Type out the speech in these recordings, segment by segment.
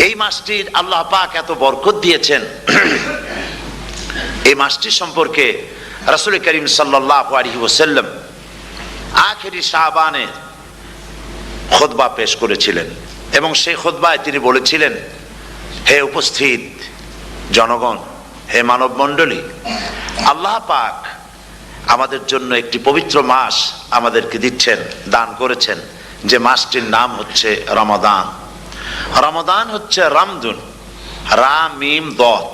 এই মাসটির আল্লাহ পাক এত বরকত দিয়েছেন। এই মাসটি সম্পর্কে রাসূল করিম সাল্লাল্লাহু আলাইহি ওয়াসাল্লাম আখেরি শাবানে খুতবা পেশ করেছিলেন এবং সেই খুতবায় তিনি বলেছিলেন, হে উপস্থিত জনগণ, হে মানব মণ্ডলী, আল্লাহ পাক আমাদের জন্য একটি পবিত্র মাস আমাদেরকে দিচ্ছেন, দান করেছেন, যে মাসটির নাম হচ্ছে রমাদান। রমাদান হচ্ছে রামদুন, রা মিম দত,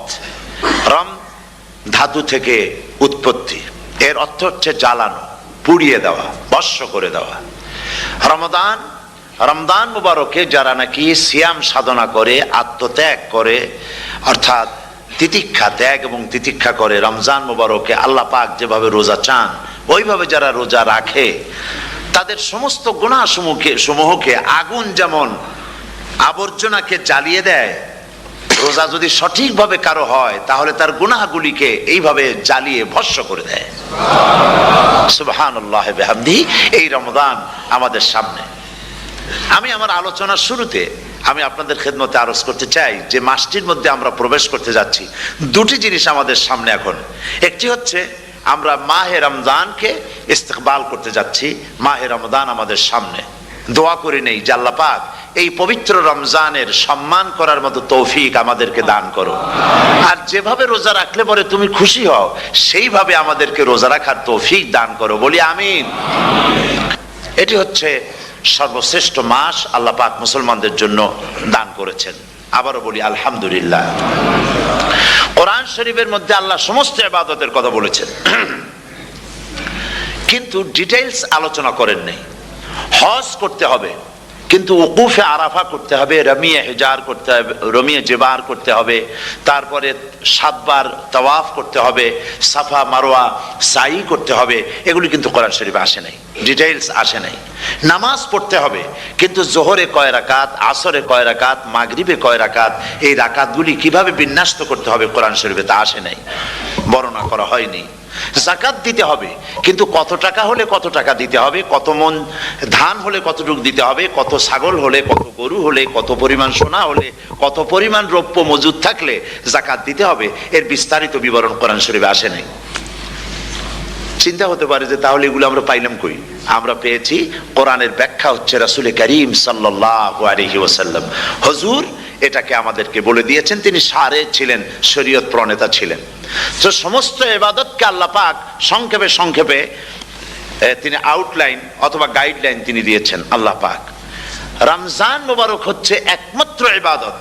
রাম ধাতু থেকে উৎপত্তি, এর অর্থ হচ্ছে জ্বালানো, পুড়িয়ে দেওয়া, ভস্ম করে দেওয়া। রমাদান, রমজান মুবারকে যারা নাকি সিয়াম সাধনা করে, আত্মত্যাগ করে, অর্থাৎ তিতিক্ষা, ত্যাগ এবং তিতিক্ষা করে, রমজান মুবারকে আল্লাহ পাক যেভাবে রোজা চান ওইভাবে যারা রোজা রাখে, তাদের সমস্ত গুনাহ সমূহকে আগুন যেমন আবর্জনাকে জ্বালিয়ে দেয়, রোজা যদি সঠিকভাবে কারো হয় তাহলে তার গুনাহগুলিকে এইভাবে জ্বালিয়ে ভস্ম করে দেয়। সুবহানাল্লাহি ওয়া বিহামদিহি। এই রমাদান আমাদের সামনে। আমি আমার আলোচনার শুরুতে আমি আপনাদের খেদমতে আরজ করতে চাই যে মাসটির মধ্যে আমরা প্রবেশ করতে যাচ্ছি, দুটি জিনিস আমাদের সামনে এখন। একটি হচ্ছে আমরা মাহে রমজানকে ইস্তেকবাল করতে যাচ্ছি, মাহে রমজান আমাদের সামনে। দোয়া করে নেই যে আল্লাহ পাক এই পবিত্র রমজানের সম্মান করার মতো তৌফিক আমাদেরকে দান করো, আর যেভাবে রোজা রাখলে পরে তুমি খুশি হও সেইভাবে আমাদেরকে রোজা রাখার তৌফিক দান করো, বলি আমিন। এটি হচ্ছে সর্বশ্রেষ্ঠ মাস আল্লাহ পাক মুসলমানদের জন্য দান করেছেন। আবারও বলি আলহামদুলিল্লাহ। কোরআন শরীফের মধ্যে আল্লাহ সমস্ত ইবাদতের কথা বলেছেন, কিন্তু ডিটেইলস আলোচনা করেন নাই। হজ করতে হবে, কিন্তু উকুফে আরাফা করতে হবে, রমিয়ে হেজার করতে হবে, রমিয়ে জেবার করতে হবে, তারপরে 7 বার তাওয়াফ করতে হবে, সাফা মারওয়া সাই করতে হবে। এগুলি কিন্তু কোরআন শরীফে আসে নাই, ডিটেইলস আসে নাই। নামাজ পড়তে হবে, কিন্তু জোহরে কয় রাকাত, আসরে কয় রাকাত, মাগরিবে কয় রাকাত, এই রাকাতগুলি কিভাবে বিন্যস্ত করতে হবে কোরআন শরীফে তা আসে নাই, বর্ণনা করা হয়নি। যাকাত দিতে হবে, কিন্তু কত টাকা হলে কত টাকা দিতে হবে, কত মন ধান হলে কতটুকু দিতে হবে, কত ছাগল হলে, কত গরু হলে, কত পরিমাণ সোনা হলে, কত পরিমাণ রৌপ্য মজুদ থাকলে যাকাত দিতে হবে, এর বিস্তারিত বিবরণ কোরআন শরীফে আসে নাই। চিন্তা হতে পারে যে তাহলে এগুলো আমরা পাইলাম কই? আমরা পেয়েছি কোরআনের ব্যাখ্যা হচ্ছে রাসূল করিম সাল্লাল্লাহু আলাইহি ওয়াসাল্লাম, হুজুর এটাকে আমাদেরকে বলে দিয়েছেন। তিনি সারে ছিলেন, শরীয়ত প্রণেতা ছিলেন। তো সমস্ত ইবাদতকে আল্লাহ পাক সংক্ষেপে সংক্ষেপে তিনি আউটলাইন অথবা গাইডলাইন তিনি দিয়েছেন আল্লাহ পাক। রমজান মুবারক হচ্ছে একমাত্র ইবাদত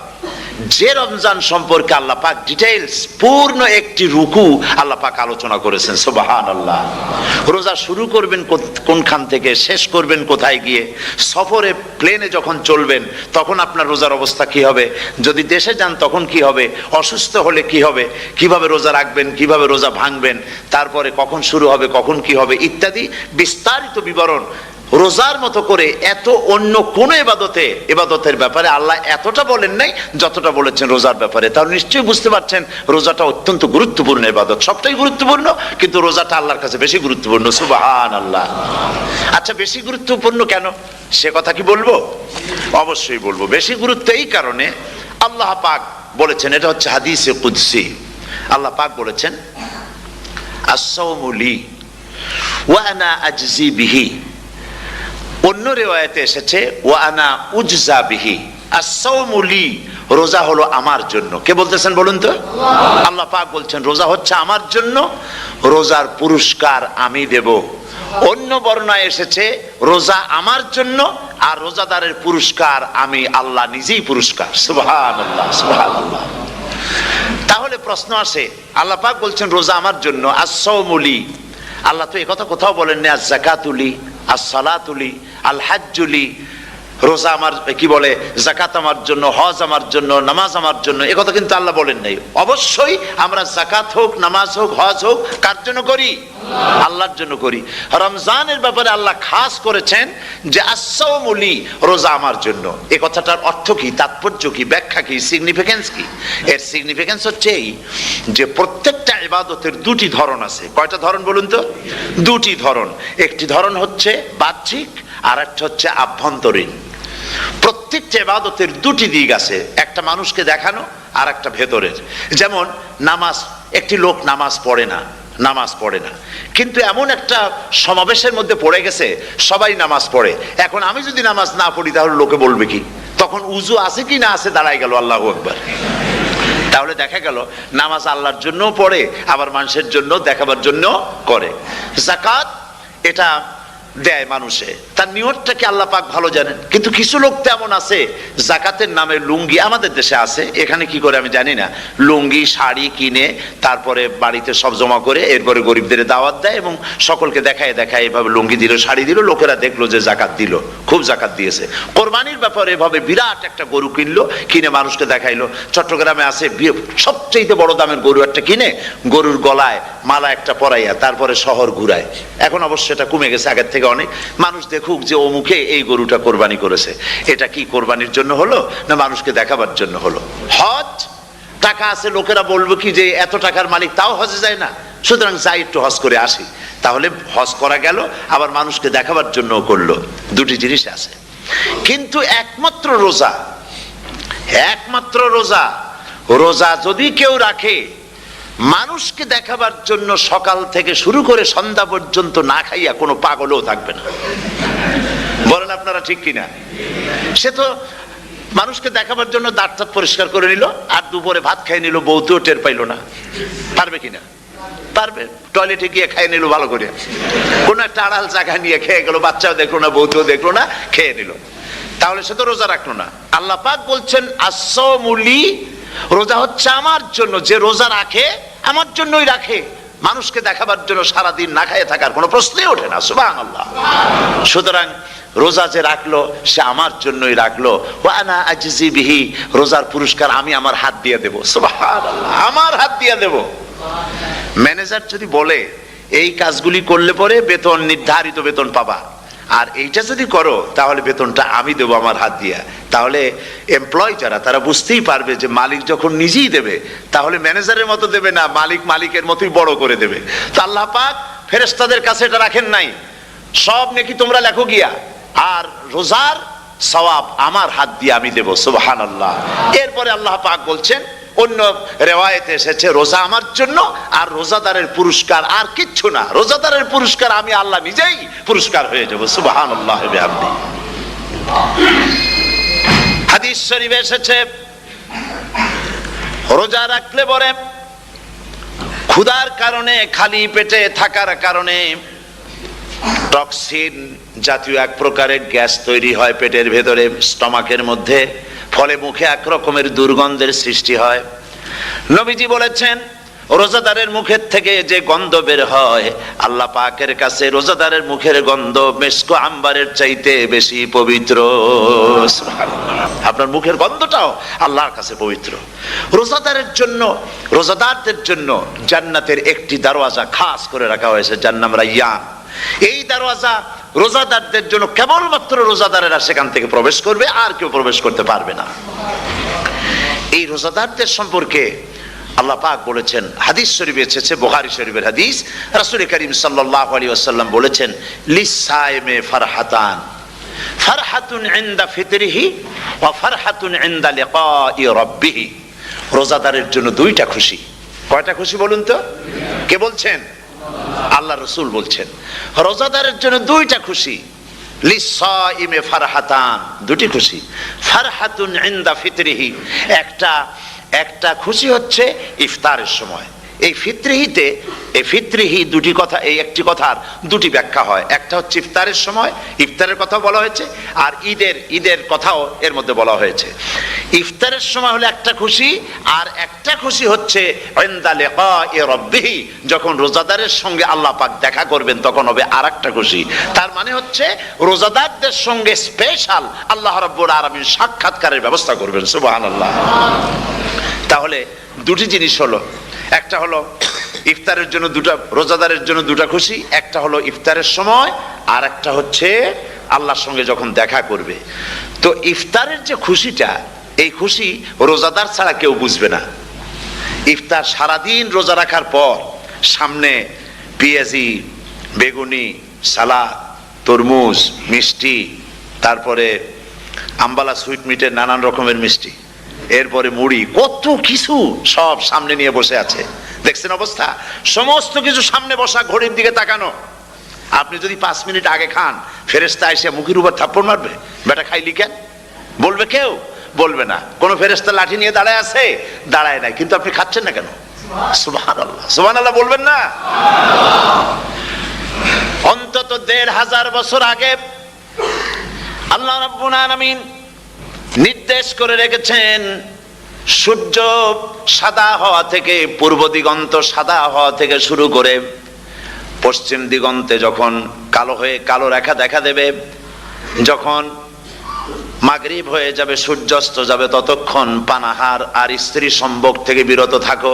যে রমজান সম্পর্কে আল্লাহ পাক ডিটেইলস পূর্ণ একটি রুকু আল্লাহ পাক আলোচনা করেছেন। সুবহানাল্লাহ। রোজা শুরু করবেন কোনখান থেকে, শেষ করবেন কোথায় গিয়ে, সফরে প্লেনে যখন চলবেন তখন আপনার রোজার অবস্থা কি হবে, যদি দেশে যান তখন কি হবে, অসুস্থ হলে কি হবে, কিভাবে রোজা রাখবেন, কিভাবে রোজা ভাঙবেন, তারপরে কখন শুরু হবে, কখন কি হবে ইত্যাদি বিস্তারিত বিবরণ রোজার মতো করে এত অন্য কোন ইবাদতের ব্যাপারে আল্লাহ এতটা বলেন নাই যতটা বলেছেন রোজার ব্যাপারে। তাহলে নিশ্চয়ই বুঝতে পারছেন রোজাটা অত্যন্ত গুরুত্বপূর্ণ ইবাদত। সবটাই গুরুত্বপূর্ণ, কিন্তু রোজাটা আল্লাহর কাছে বেশি গুরুত্বপূর্ণ। সুবহানাল্লাহ। আচ্ছা, বেশি গুরুত্বপূর্ণ কেন সে কথা কি বলবো? অবশ্যই বলবো। বেশি গুরুত্ব এই কারণে, আল্লাহ পাক বলেছেন, এটা হচ্ছে হাদিসে কুদসি, আল্লাহ পাক বলেছেন আস-সাওমু লি ওয়া আনা আজজি বিহি। অন্য রিওয়ায়াতে এসেছে ওয়া আনা উজজা বিহি। আস-সাওমু লি, রোজা হলো আমার জন্য। কে বলতেছেন বলুন তো? আল্লাহ পাক বলছেন রোজা হচ্ছে আমার জন্য, রোজার পুরস্কার আমি দেব। অন্য বর্ণনায় এসেছে রোজা আমার জন্য আর রোজাদারের পুরস্কার আমি আল্লাহ নিজেই পুরস্কার। সুবহানাল্লাহ, সুবহানাল্লাহ। তাহলে প্রশ্ন আসে, আল্লাহ পাক বলছেন রোজা আমার জন্য, আস-সাওমু লি। আল্লাহ তো একথা কোথাও বলেন না আজ-যাকাতুলি, আস-সালাতুলি, আল-হাজ্জুলি। রোজা আমার কি বলে, যাকাত আমার জন্য, হজ আমার জন্য, নামাজ আমার জন্য, একথা কিন্তু আল্লাহ বলেন নাই। অবশ্যই আমরা যাকাত হোক, নামাজ হোক, হজ হোক কার জন্য করি? আল্লাহর জন্য করি। রমজানের ব্যাপারে আল্লাহ খাস করেছেন যে আস-সাওমু লি, রোজা আমার জন্য। এই কথাটার অর্থ কি, তাৎপর্য কি, ব্যাখ্যা কি, সিগনিফিকেন্স কি? এর সিগনিফিকেন্স হচ্ছে এই যে প্রত্যেকটা ইবাদতের দুটি ধরন আছে। কয়টা ধরন বলুন তো? দুটি ধরন। একটি ধরন হচ্ছে বাহ্যিক আর একটা হচ্ছে আভ্যন্তরীণ। প্রত্যেকটা ইবাদতের দুটি দিক আছে, একটা মানুষকে দেখানো আর একটা ভেতরের। যেমন নামাজ, একটি লোক নামাজ পড়ে না, কিন্তু এমন একটা সমাবেশের মধ্যে পড়ে গেছে সবাই নামাজ পড়ে। এখন আমি যদি নামাজ না পড়ি তাহলে লোকে বলবে কি? তখন উজু আছে কি না আছে দাঁড়াই গেল আল্লাহু আকবার। তাহলে দেখা গেল নামাজ আল্লাহর জন্য পড়ে, আবার মানুষের জন্য দেখাবার জন্য করে। যাকাত এটা দেয় মানুষে, তার নিয়তটাকে আল্লাহ পাক ভালো জানেন। কিন্তু কিছু লোক তেমন আছে যাকাতের নামে লুঙ্গি, আমাদের দেশে আছে, এখানে কি করে আমি জানি না, লুঙ্গি শাড়ি কিনে তারপরে বাড়িতে সব জমা করে এরপরে গরিবদের দাওয়াত দেয় এবং সকলকে দেখায় এভাবে লুঙ্গি দিল, শাড়ি দিল, লোকেরা দেখলো যে যাকাত দিল, খুব যাকাত দিয়েছে। কোরবানির ব্যাপারে এভাবে বিরাট একটা গরু কিনলো, কিনে মানুষকে দেখাইলো। চট্টগ্রামে আছে সবচেয়ে বড় দামের গরু একটা কিনে গরুর গলায় মালা একটা পরাইয়া তারপরে শহর ঘুরায়। এখন অবশ্য এটা কমে গেছে আগের থেকে অনেক। মানুষ দেখুক যে অমুকে এই গরুটা কোরবানি করেছে। এটা কি কোরবানির জন্য হলো না মানুষকে দেখাবার জন্য হলো? হজ, টাকা আছে, লোকেরা বলবো কি যে এত টাকার মালিক তাও হজে যায় না, সুতরাং যাই একটু হজ করে আসি। তাহলে হজ করা গেল, আবার মানুষকে দেখাবার জন্য করলো। দুটি জিনিস আছে। কিন্তু একমাত্র রোজা যদি কেউ রাখে মানুষকে দেখাবার জন্য সকাল থেকে শুরু করে সন্ধ্যা পর্যন্ত না খাইয়া কোনো পাগলও থাকবে না। বলেন আপনারা ঠিক কিনা? সে তো মানুষকে দেখাবার জন্য দাঁত পরিষ্কার করে নিল আর দুপুরে ভাত খাই নিল, বউতেও টের পাইল না। পারবে কিনা? পারবে। টয়লেটে গিয়ে খাই নিল ভালো করে, কোন একটা আড়াল জায়গা নিয়ে খেয়ে গেল, বাচ্চাও দেখলো না, বউতেও দেখলো না, খেয়ে নিল। তাহলে সে তো রোজা রাখলো না। আল্লাহ পাক বলছেন আসসামুলি, রোজা হচ্ছে আমার জন্য। যে রোজা রাখে আমার জন্যই রাখে, মানুষকে দেখাবার জন্য সারাদিন না খাইয়ে থাকার কোনো প্রশ্নই ওঠে না। সুবহানাল্লাহ। সুতরাং রোজা যে রাখলো সে আমার জন্যই রাখলো। ওয়া আনা আজজি বিহি, রোজার পুরস্কার আমি আমার হাত দিয়ে দেব। সুবহানাল্লাহ, আমার হাত দিয়ে দেব। ম্যানেজার যদি বলে এই কাজগুলি করলে পরে বেতন, নির্ধারিত বেতন পাবা, আর এইটা যদি করো তাহলে বেতনটা আমি দেবো আমার হাত দিয়া, তাহলে এমপ্লয় যারা তারা বুঝতেই পারবে যে মালিক যখন নিজেই দেবে তাহলে ম্যানেজারের মতো দেবে না, মালিকের মতোই বড় করে দেবে। তো আল্লাহ পাক ফেরেশতাদের কাছে এটা রাখেন নাই, সব নেকি তোমরা লেখো গিয়া, আর রোজার সওয়াব আমার হাত দিয়ে আমি দেব। সুবহানাল্লাহ। এরপরে আল্লাহ পাক বলছেন, অন্য রেওয়ায়েতে এসেছে রোজা আমার জন্য, আর রোজাদারের পুরস্কার আর কিচ্ছু না, রোজাদারের পুরস্কার আমি আল্লাহ নিজেই পুরস্কার হয়ে যাব। সুবহানাল্লাহ। হাদিস শরীফে এসেছে রোজা রাখলে পরে ক্ষুধার কারণে, খালি পেটে থাকার কারণে টক্সিন জাতীয় এক প্রকারের গ্যাস তৈরি হয় পেটের ভেতরে, স্টমাকের মধ্যে, ফলে মুখে এক রকমের দুর্গন্ধের সৃষ্টি হয়। নবীজি বলেছেন রোজাদারের মুখের থেকে যে গন্ধ বের হয় আল্লাহ পাকের কাছে রোজাদারের মুখের গন্ধ মেস্ক আম্বারের চাইতে বেশি পবিত্র। আপনার মুখের গন্ধটাও আল্লাহর কাছে পবিত্র। রোজাদারদের জন্য জান্নাতের একটি দরওয়াজা খাস করে রাখা হয়েছে, যার নাম রায়্যান। এই দরওয়াজা রোজাদারদের জন্য, কেবলমাত্র রোজাদারেরা সেখান থেকে প্রবেশ করবে, আর কেউ প্রবেশ করতে পারবে না। এই রোজাদারদের সম্পর্কে আল্লাহ পাক বলেছেন, হাদিস শরীফে এসেছে, বুখারী শরীফের হাদিস, রাসূল করিম সাল্লাল্লাহু আলাইহি ওয়াসাল্লাম বলেছেন লিসাইমে ফারহাতান, ফারহাতুন ইনদা ফিতরিহি ওয়া ফারহাতুন ইনদা লিকাই রাব্বিহি। রোজাদারের জন্য দুইটা খুশি। কয়টা খুশি বলুন তো? কে বলছেন? আল্লাহ রাসূল বলছেন রোজাদারের জন্য দুইটা খুশি। লিসাইমে ফারহাতান, দুটি খুশি। ফারহাতুন ইনদা ফিতরিহি, একটা খুশি হচ্ছে ইফতারের সময়। এই ফিতরিহি দুটি কথা, এই একটি কথার দুটি ব্যাখ্যা হয়। একটা হচ্ছে ইফতারের সময়, ইফতারের কথা বলা হয়েছে, আর ঈদের কথাও এর মধ্যে বলা হয়েছে। ইফতারের সময় হলো একটা খুশি, আর একটা খুশি হচ্ছে ইনদা লিকাই রাব্বিহি, যখন রোজাদারের সঙ্গে আল্লাহ পাক দেখা করবেন তখন হবে আরেকটা খুশি। তার মানে হচ্ছে রোজাদারদের সঙ্গে স্পেশাল আল্লাহ রাব্বুল আলামিন সাক্ষাৎকারের ব্যবস্থা করবেন। সুবহানাল্লাহ। তাহলে দুটি জিনিস হলো, একটা হলো ইফতারের জন্য রোজাদারের জন্য দুটা খুশি, একটা হলো ইফতারের সময়, আর একটা হচ্ছে আল্লাহর সঙ্গে যখন দেখা করবে। তো ইফতারের যে খুশিটা, এই খুশি রোজাদার ছাড়া কেউ বুঝবে না। ইফতার সারাদিন রোজা রাখার পর সামনে পেঁয়াজি, বেগুনি, সালাদ, তরমুজ, মিষ্টি, তারপরে আম্বালা সুইট মিটের নানান রকমের মিষ্টি, এরপরে মুড়ি, কত কিছু সব সামনে নিয়ে বসে আছে। দেখছেন অবস্থা, সমস্ত কিছু সামনে বসা, ঘড়ির দিকে তাকানো। আপনি যদি 5 মিনিট আগে খান, ফেরেশতা এসে মুখের উপর থাপ্পড় মারবে, বেটা খাইলি কেন? বলবে কেউ? বলবে না। কোন ফেরেশতা লাঠি নিয়ে দাঁড়ায় আছে? দাঁড়ায় নাই, কিন্তু আপনি খাচ্ছেন না কেন? সুবহানাল্লাহ, সুবহানাল্লাহ বলবেন না? অন্তত 1500 বছর আগে আল্লাহ রাব্বুল আলামিন নির্দেশ করে রেখেছেন, সূর্য সাদা হওয়া থেকে, পূর্ব দিগন্ত সাদা হওয়া থেকে শুরু করে পশ্চিম দিগন্তে যখন কালো রেখা দেখা দেবে, যখন মাগরিব হয়ে যাবে, সূর্যাস্ত যাবে, ততক্ষণ পানাহার আর স্ত্রী সম্ভোগ থেকে বিরত থাকো।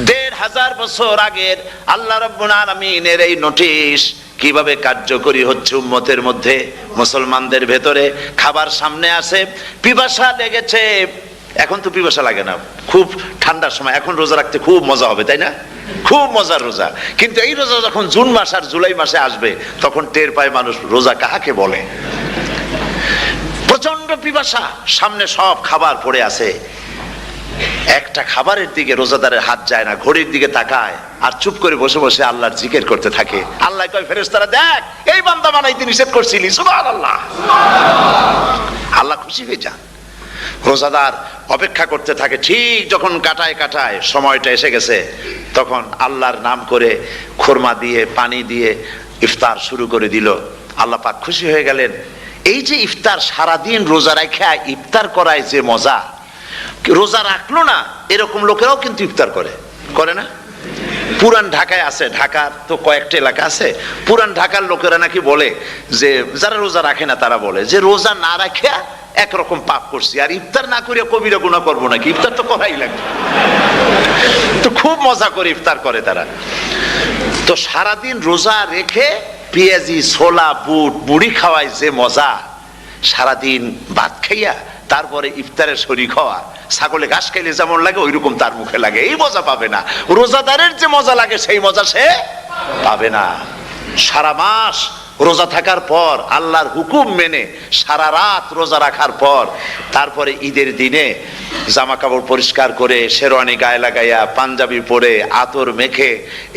1500 বছর আগের আল্লাহ রাব্বুল আলামিনের এই নোটিশ কিভাবে কার্যকরী হচ্ছে উম্মতের মধ্যে, মুসলমানদের ভেতরে। খাবার সামনে আসে, পিপাসা লেগেছে, এখন তো পিপাসা লাগে না, খুব ঠান্ডার সময়, এখন রোজা রাখতে খুব মজা হবে, তাই না? খুব মজার রোজা। কিন্তু এই রোজা যখন জুন মাস আর জুলাই মাসে আসবে, তখন টের পায় মানুষ রোজা কাহাকে বলে। প্রচন্ড পিপাসা, সামনে সব খাবার পড়ে আছে, একটা খাবারের দিকে রোজাদারের হাত যায় না, ঘড়ির দিকে তাকায় আর চুপ করে বসে বসে আল্লাহর জিকির করতে থাকে। আল্লাহ কয়, ফেরেশতারা দেখ, এই বান্দা বানাইতে নিষেধ করছিলি, সুবহানাল্লাহ। আল্লাহ খুশি হয়ে যান। রোজাদার অপেক্ষা করতে থাকে, ঠিক যখন কাটায় সময়টা এসে গেছে, তখন আল্লাহর নাম করে খুরমা দিয়ে, পানি দিয়ে ইফতার শুরু করে দিল। আল্লাহ পাক খুশি হয়ে গেলেন। এই যে ইফতার, সারাদিন রোজা রাখা ইফতার করায় যে মজা, রোজা রাখলো না এরকম লোকেরাও কিন্তু ইফতার করে না? পুরান ঢাকায় আছে, ঢাকার তো কয়েকটা এলাকা আছে, পুরান ঢাকার লোকেরা নাকি বলে যে, যারা রোজা রাখে না তারা বলে যে, রোজা না রাখে একরকম পাপ করছি, আর ইফতার না করিয়া কবিরা গুনাহ করবো নাকি, ইফতার তো করাই লাগবে। তো খুব মজা করে ইফতার করে তারা। তো সারাদিন রোজা রেখে পেঁয়াজি, ছোলা, বুট, মুড়ি খাওয়ায় যে মজা, সারাদিন ভাত খাইয়া তারপরে ইফতারের শরীক হওয়া, ছাগলে ঘাস খাইলে যেমন লাগে ওইরকম তার মুখে লাগে, এই মজা পাবে না। রোজাদারের যে মজা লাগে সেই মজা সে পাবে না। সারা মাস রোজা থাকার পর, আল্লাহর হুকুম মেনে সারা রাত রোজা রাখার পর, তারপরে ঈদের দিনে জামা কাপড় পরিষ্কার করে, শেরওয়ানি গায়ে লাগাইয়া, পাঞ্জাবি পরে, আতর মেখে,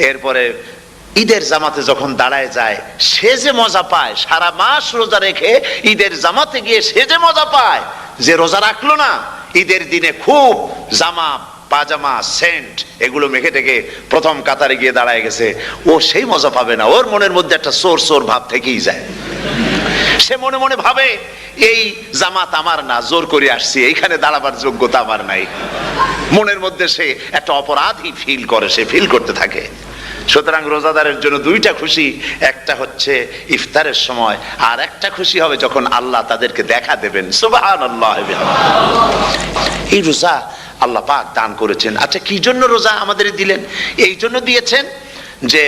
এরপরে ঈদের জামাতে যখন দাঁড়ায় যায়, সে যে মজা পায়, সারা মাস রোজা রেখে ঈদের জামাতে গিয়ে সে যে মজা পায়, যে রোজা রাখলো না, ঈদের দিনে খুব জামা, পাজামা, সেন্ট এগুলো মেখে টেকে প্রথম কাতারে গিয়ে দাঁড়ায় গেছে, ও সেই মজা পাবে না। ওর মনের মধ্যে একটা চোর ভাব থেকেই যায়। সে মনে মনে ভাবে, এই জামাত আমার না, জোর করে আসছি, এইখানে দাঁড়াবার যোগ্যতা আমার নাই। মনের মধ্যে সে একটা অপরাধী ফিল করে, সে ফিল করতে থাকে। সুতরাং রোজাদারের জন্য দুইটা খুশি, একটা হচ্ছে ইফতারের সময়, আর একটা খুশি হবে যখন আল্লাহ তাদেরকে দেখা দেবেন। সুবহানাল্লাহ। এই রোজা আল্লাহ পাক দান করেছেন। আচ্ছা, কি জন্য রোজা আমাদের দিলেন? এই জন্য দিয়েছেন যে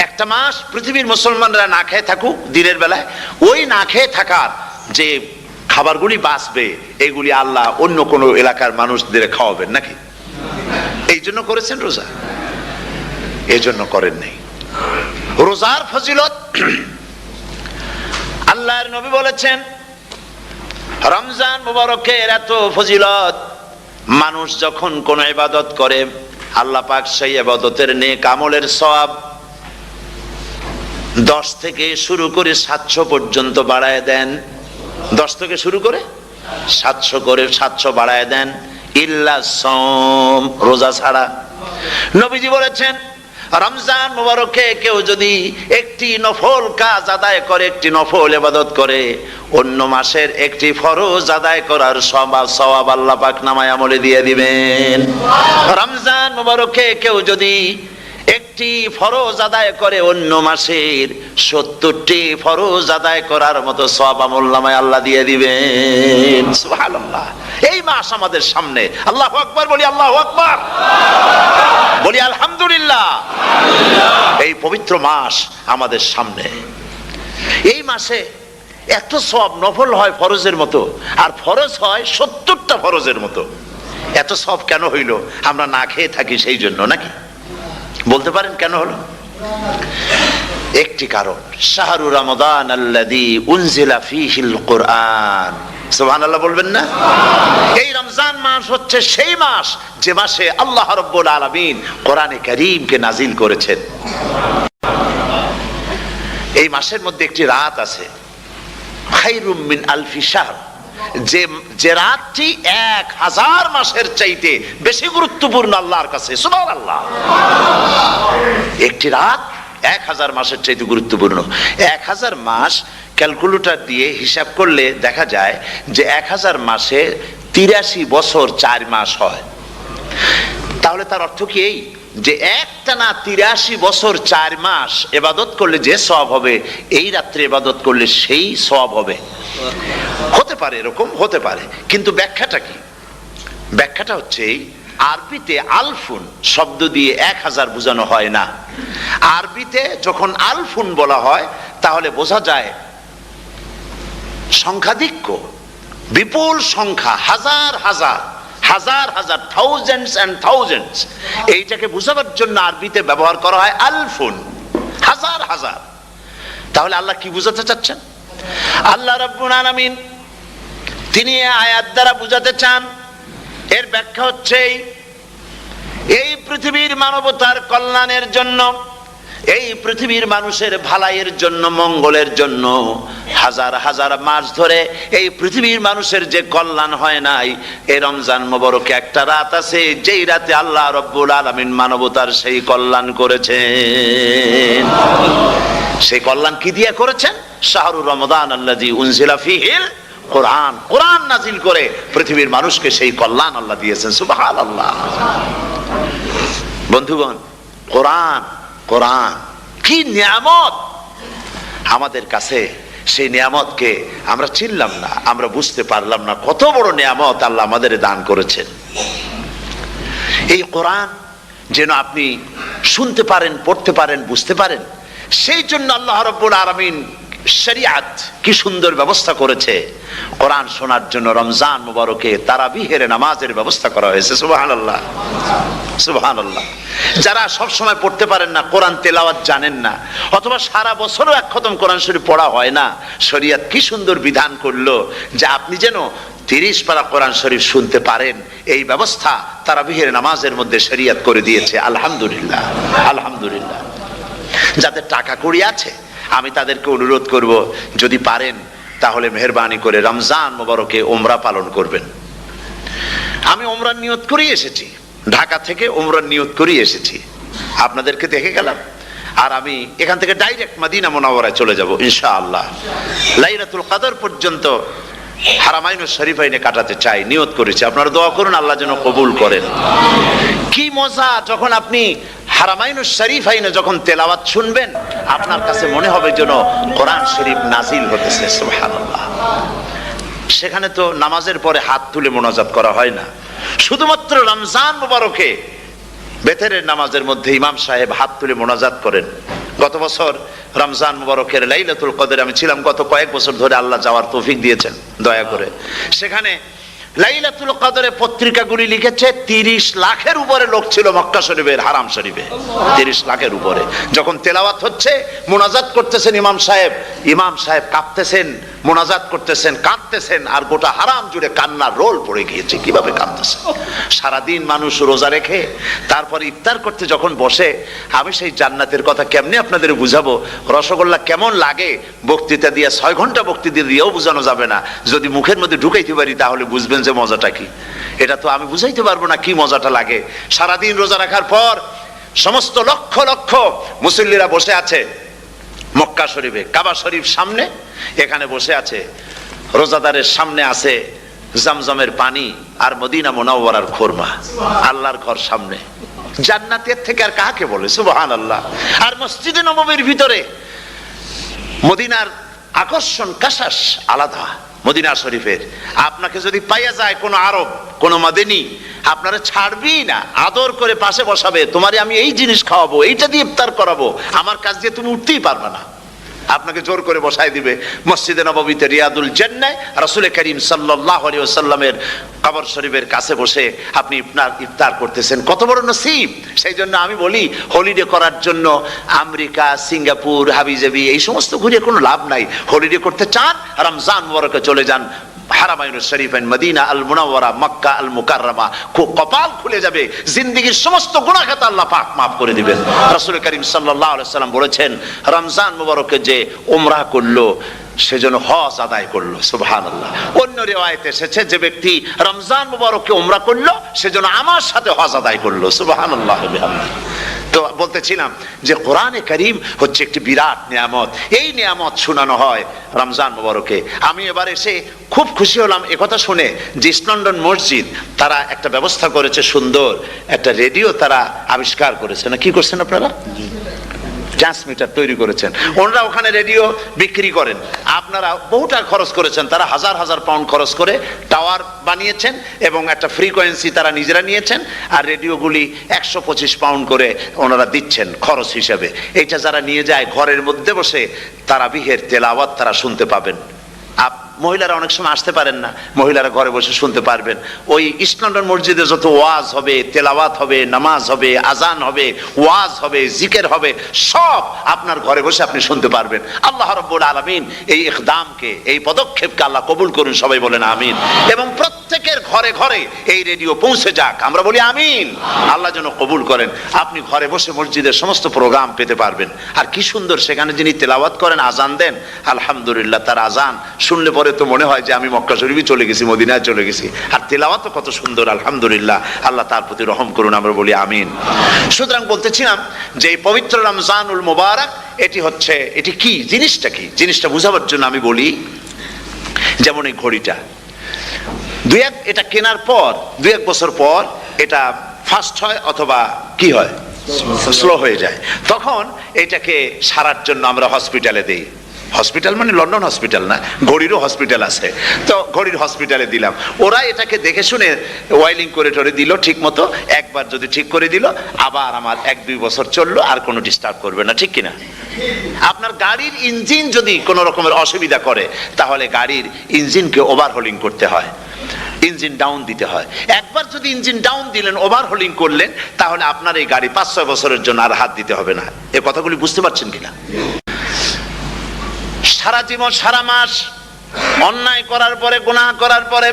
একটা মাস পৃথিবীর মুসলমানরা না খেয়ে থাকুক দিনের বেলায়, ওই না খেয়ে থাকার যে খাবারগুলি বাঁচবে, এগুলি আল্লাহ অন্য কোনো এলাকার মানুষদের খাওয়াবেন নাকি? এই জন্য করেছেন রোজা, এই জন্য করেন নাই। রোজার ফজিলত আল্লাহর নবী বলেছেন, রমজান মুবারকের এত ফজিলত, মানুষ যখন কোন ইবাদত করে, আল্লাহ পাক সেই ইবাদতের নেক আমলের সওয়াব 10 থেকে শুরু করে 700 পর্যন্ত বাড়ায় দেন। 10 থেকে শুরু করে 700 বাড়ায় দেন, ইল্লা সাওম, রোজা ছাড়া। নবীজি বলেছেন, রমজান মুবারকে কেউ যদি একটি নফল কাজ আদায় করে, একটি নফল ইবাদত করে, অন্য মাসের একটি ফরজ আদায় করার সওয়াব আল্লাহ পাক নামায়ে আমলে দিয়ে দিবেন। রমজান মুবারকে কেউ যদি একটি ফরজ আদায় করে, অন্য মাসের 70টি ফরজ আদায় করার মতো সওয়াব আমলনামায় আল্লাহ দিয়ে দিবেন। সুবহানাল্লাহ। এই মাস আমাদের সামনে, আল্লাহু আকবার বলি, আল্লাহু আকবার বলি, আলহামদুলিল্লাহ। এই পবিত্র মাস আমাদের সামনে। এই মাসে এত সওয়াব, নফল হয় ফরজের মতো, আর ফরজ হয় 70টা ফরজের মতো। এত সওয়াব কেন হইল? আমরা না খেয়ে থাকি সেই জন্য নাকি? বলতে পারেন কেন হলো? একটি কারণ, শাহরু রমাদান আল্লাযী উনজিলা ফীহিল কুরআন, সুবহানাল্লাহ বলবেন না? এই রমজান মাস হচ্ছে সেই মাস যে মাসে আল্লাহ রাব্বুল আলামিন কোরআনে কারীমকে নাজিল করেছেন। এই মাসের মধ্যে একটি রাত আছে খায়রুম মিন আলফি শাহর, যে রাতটি 1000 মাসের চাইতে বেশি গুরুত্বপূর্ণ আল্লাহর কাছে। সুবহানাল্লাহ। একটি রাত 1000 মাসের চাইতে গুরুত্বপূর্ণ। 1000 মাস ক্যালকুলেটর দিয়ে হিসাব করলে দেখা যায় যে 1000 মাসে 83 বছর 4 মাস হয়। তাহলে তার অর্থ কি এই যে একটানা 83 বছর 4 মাস ইবাদত করলে যে সওয়াব হবে, এই রাত্রে ইবাদত করলে সেই সওয়াব হবে? হতে পারে, এরকম হতে পারে, কিন্তু ব্যাখ্যাটা কি? ব্যাখ্যাটা হচ্ছে এই, আরবিতে আলফুন শব্দ দিয়ে 1000 বোঝানো হয় না। আরবিতে যখন আলফুন বলা হয় তাহলে বোঝা যায় সংখ্যাধিক্য, বিপুল সংখ্যা, হাজার হাজার হাজার হাজার, থাউজেন্ডস এন্ড থাউজেন্ডস। এইটাকে বোঝাবার জন্য আরবিতে ব্যবহার করা হয় আলফুন, হাজার হাজার। তাহলে আল্লাহ কি বুঝাতে চাচ্ছেন? আল্লাহ রাব্বুল আলামিন তিনি আয়াত দ্বারা বুঝাতে চান, এর ব্যাখ্যা হচ্ছে এই পৃথিবীর মানবতার কল্যাণের জন্য, এই পৃথিবীর মানুষের ভালাইয়ের জন্য, মঙ্গলের জন্য হাজার হাজার মাস ধরে এই পৃথিবীর মানুষের যে কল্যাণ হয় নাই, এই রমজান মোবারকে একটা রাত আছে যেই রাতে আল্লাহ রাব্বুল আলামিন মানবতার সেই কল্যাণ করেছেন। সেই কল্যাণ কি দিয়ে করেছেন? শাহরুর রমাদান আল্লাযী উনজিলা ফীহিল কোরআন, কোরআন নাজিল করে পৃথিবীর মানুষকে সেই কল্যাণ আল্লাহ দিয়েছেন। সুবহানাল্লাহ। বন্ধুগণ, কোরআন, কোরআন কি নিয়ামত আমাদের কাছে! সেই নিয়ামতকে আমরা চিনলাম না, আমরা বুঝতে পারলাম না কত বড় নিয়ামত আল্লাহ আমাদের দান করেছেন। এই কোরআন যেন আপনি শুনতে পারেন, পড়তে পারেন, বুঝতে পারেন, সেই জন্য আল্লাহ রাব্বুল আলামিন শরিয়াত কি সুন্দর ব্যবস্থা করেছে। কোরআন শোনার জন্য রমজান মুবারকে তারাবিহের নামাজের ব্যবস্থা করা হয়েছে। সুবহানাল্লাহ, সুবহানাল্লাহ। যারা সব সময় পড়তে পারেন না, কোরআন তেলাওয়াত জানেন না, অথবা সারা বছরও এক খতম কোরআন শরীফ পড়া হয় না, শরিয়াত কি সুন্দর বিধান করলো যে আপনি যেন 30 পারা কোরআন শরীফ শুনতে পারেন। এই ব্যবস্থা তারাবিহের নামাজের মধ্যে শরিয়াত করে দিয়েছে। আলহামদুলিল্লাহ, আলহামদুলিল্লাহ। যাদের টাকা কড়ি আছে আমি তাদেরকে অনুরোধ করব, যদি পারেন তাহলে মেহেরবানি করে রমজান মোবারকে উমরা পালন করবেন। আমি উমরার নিয়ত করেই এসেছি, ঢাকা থেকে উমরার নিয়ত করেই এসেছি, আপনাদেরকে দেখে গেলাম। আর আমি এখান থেকে ডাইরেক্ট মদিনা মুনাওয়ারায় চলে যাব ইনশাআল্লাহ। লাইলাতুল কদর পর্যন্ত হারামাইনুশ শরীফাইনে কাটাতে চাই, নিয়ত করেছি। আপনারা দোয়া করুন আল্লাহ যেন কবুল করেন। কি মজা যখন আপনি হারামাইনুশ শরীফাইনে যখন তেলাওয়াত শুনবেন, আপনার কাছে মনে হবে যেন কোরআন শরীফ নাজিল হতেছে। সুবহানাল্লাহ। সেখানে তো নামাজের পরে হাত তুলে মোনাজাত করা হয় না, শুধুমাত্র রমজান মুবারকে বেতেরের নামাজের মধ্যে ইমাম সাহেব হাত তুলে মোনাজাত করেন। গত বছর রমজান মুবারকের লাইলাতুল কদরে আমি ছিলাম, গত কয়েক বছর ধরে আল্লাহ যাওয়ার তৌফিক দিয়েছেন দয়া করে। সেখানে লাইলাতুল কদরে পত্রিকাগুলি লিখেছে 30 লাখের উপরে লোক ছিল মক্কা শরীফের হারাম শরীফে, 30 লাখের উপরে। যখন তেলাওয়াত হচ্ছে, মোনাজাত করতেছেন ইমাম সাহেব কাঁপতেছেন, মোনাজাত করতেছেন, কাঁদতেছেন, আর গোটা হারাম জুড়ে কান্নার রোল পড়ে গিয়েছে। কিভাবে কাঁদতেছে! সারাদিন মানুষ রোজা রেখে তারপরে ইফতার করতে যখন বসে, আমি সেই জান্নাতের কথা কেমনে আপনাদের বুঝাবো? রসগোল্লা কেমন লাগে বক্তৃতা দিয়ে 6 ঘন্টা বক্তৃতা দিয়েও বোঝানো যাবে না। যদি মুখের মধ্যে ঢুকাইতে পারি তাহলে বুঝবেন যে মজাটা কি। এটা তো আমি বুঝাইতে পারবো না কি মজাটা লাগে। সারাদিন রোজা রাখার পর সমস্ত লক্ষ লক্ষ মুসল্লিরা বসে আছে মক্কা শরীফে, কাবা শরীফ সামনে, এখানে বসে আছে। রোজাদারের সামনে আছে জমজমের পানি আর মদিনা মুনাওয়ারার খুরমা। আল্লাহর ঘর সামনে, জান্নাতের থেকে আর কাকে বলে! সুবহানাল্লাহ। আর মসজিদে নববীর ভিতরে মদিনার আকর্ষণ কাশাস আলাদা। মদিনা শরীফের আপনাকে যদি পাইয়া যায় কোন আরব, কোন মাদানী, আপনারা ছাড়বি না, আদর করে পাশে বসাবে, তোমারে আমি এই জিনিস খাওয়াবো, এইটা দিয়ে ইফতার করাবো, আমার কাছ দিয়ে তুমি উঠতেই পারবে না, আপনাকে জোর করে বসাই দিবে। মসজিদে নববীতে রিয়াদুল জান্নাহ রাসূল করিম সাল্লাল্লাহু আলাইহি ওয়াসাল্লামের কবর শরীফের কাছে বসে আপনি ইফতার করতেছেন, কত বড় নসিব! সেই জন্য আমি বলি, হলিডে করার জন্য আমেরিকা, সিঙ্গাপুর, হাবিজাবি এই সমস্ত ঘুরে কোনো লাভ নাই। হলিডে করতে চান, রমজান মুবারকে চলে যান হারামাইন শরীফাইন, মদিনা আল মুনাওয়ারা, মক্কা আল মুকাররমা, কপাল খুলে যাবে, জিন্দেগীর সমস্ত গুনাহ খাতা আল্লাহ পাক maaf করে দিবেন। রাসূল করিম সাল্লাল্লাহু আলাইহি সাল্লাম বলেছেন, রমজান মুবারকে যে উমরা করলো সেজন্য হজ আদায় করলো। সুবহানাল্লাহ। অন্য রিওয়ায়াতে এসেছে, যে ব্যক্তি রমজান মুবারকে উমরা করলো সেজন্য আমার সাথে হজ আদায় করলো। সুবহানাল্লাহ বিহামদিহি। তো বলতেছিলাম যে কোরআনে কারীম হচ্ছে একটি বিরাট নিয়ামত। এই নিয়ামত শোনানো হয় রমজান মুবারকে। আমি এবার এসে খুব খুশি হলাম একথা শুনে যে ইস্ট লন্ডন মসজিদ তারা একটা ব্যবস্থা করেছে, সুন্দর একটা রেডিও তারা আবিষ্কার করেছে। না কি করছেন আপনারা? ট্রান্সমিটার তৈরি করেছেন। ওনারা ওখানে রেডিও বিক্রি করেন। আপনারা বহুটা খরচ করেছেন, তারা হাজার হাজার পাউন্ড খরচ করে টাওয়ার বানিয়েছেন এবং একটা ফ্রিকোয়েন্সি তারা নিজেরা নিয়েছেন, আর রেডিওগুলি 125 পাউন্ড করে ওনারা দিচ্ছেন খরচ হিসাবে। এইটা যারা নিয়ে যায় ঘরের মধ্যে বসে তারাবিহের তেলাওয়াত তারা শুনতে পাবেন। মহিলারা অনেক সময় আসতে পারেন না, মহিলারা ঘরে বসে শুনতে পারবেন। ওই ইস্ট লন্ডন মসজিদে যত ওয়াজ হবে, তেলাওয়াত হবে, নামাজ হবে, আজান হবে, ওয়াজ হবে, জিকির হবে, সব আপনার ঘরে বসে আপনি শুনতে পারবেন। আল্লাহ রাব্বুল আলামিন এই ইকদামকে, এই পদক্ষেপকে আল্লাহ কবুল করুন, সবাই বলেন আমিন। এবং প্রত্যেকের ঘরে ঘরে এই রেডিও পৌঁছে যাক, আমরা বলি আমিন। আল্লাহ যেন কবুল করেন। আপনি ঘরে বসে মসজিদের সমস্ত প্রোগ্রাম পেতে পারবেন। আর কি সুন্দর, সেখানে যিনি তেলাওয়াত করেন, আজান দেন, আলহামদুলিল্লাহ, তার আজান শুনলে পরে তো মনে হয় যে আমি মক্কা শরীফে চলে গেছি, মদিনায় চলে গেছি। আর তেলাওয়াত কত সুন্দর, আলহামদুলিল্লাহ। আল্লাহ তার প্রতি রহম করুন, আমরা বলি আমিন। সুতরাং বলতেছিলাম যে এই পবিত্র রমজানুল মুবারক এটি কি, জিনিসটা কি, জিনিসটা বুঝাবার জন্য আমি বলি, যেমন এই ঘড়িটা এটা কেনার পর 2-1 বছর পর এটা ফাস্ট হয় অথবা কি হয়, স্লো হয়ে যায়। তখন এটাকে সারার জন্য আমরা হসপিটালে দেই। হসপিটাল মানে লন্ডন হসপিটাল না, ঘড়িরও হসপিটাল আছে। তো ঘড়ির হসপিটালে দিলাম, ওরা এটাকে দেখে শুনে ওয়াইলিং করে টরে দিল ঠিক মতো। একবার যদি ঠিক করে দিল, আবার আমার 1-2 বছর চললো, আর কোনো ডিস্টার্ব করবে না, ঠিক কিনা? আপনার গাড়ির ইঞ্জিন যদি কোনো রকমের অসুবিধা করে, তাহলে গাড়ির ইঞ্জিনকে ওভারহোলিং করতে হয়, ইঞ্জিন ডাউন দিতে হয়। একবার যদি ইঞ্জিন ডাউন দিলেন, ওভারহোলিং করলেন, তাহলে আপনার এই গাড়ি 5-6 বছরের জন্য আর হাত দিতে হবে না। এ কথাগুলি বুঝতে পারছেন কিনা? সারা জীবন, সারা মাস অন্যায় করার পরে, গুনাহ করার পরে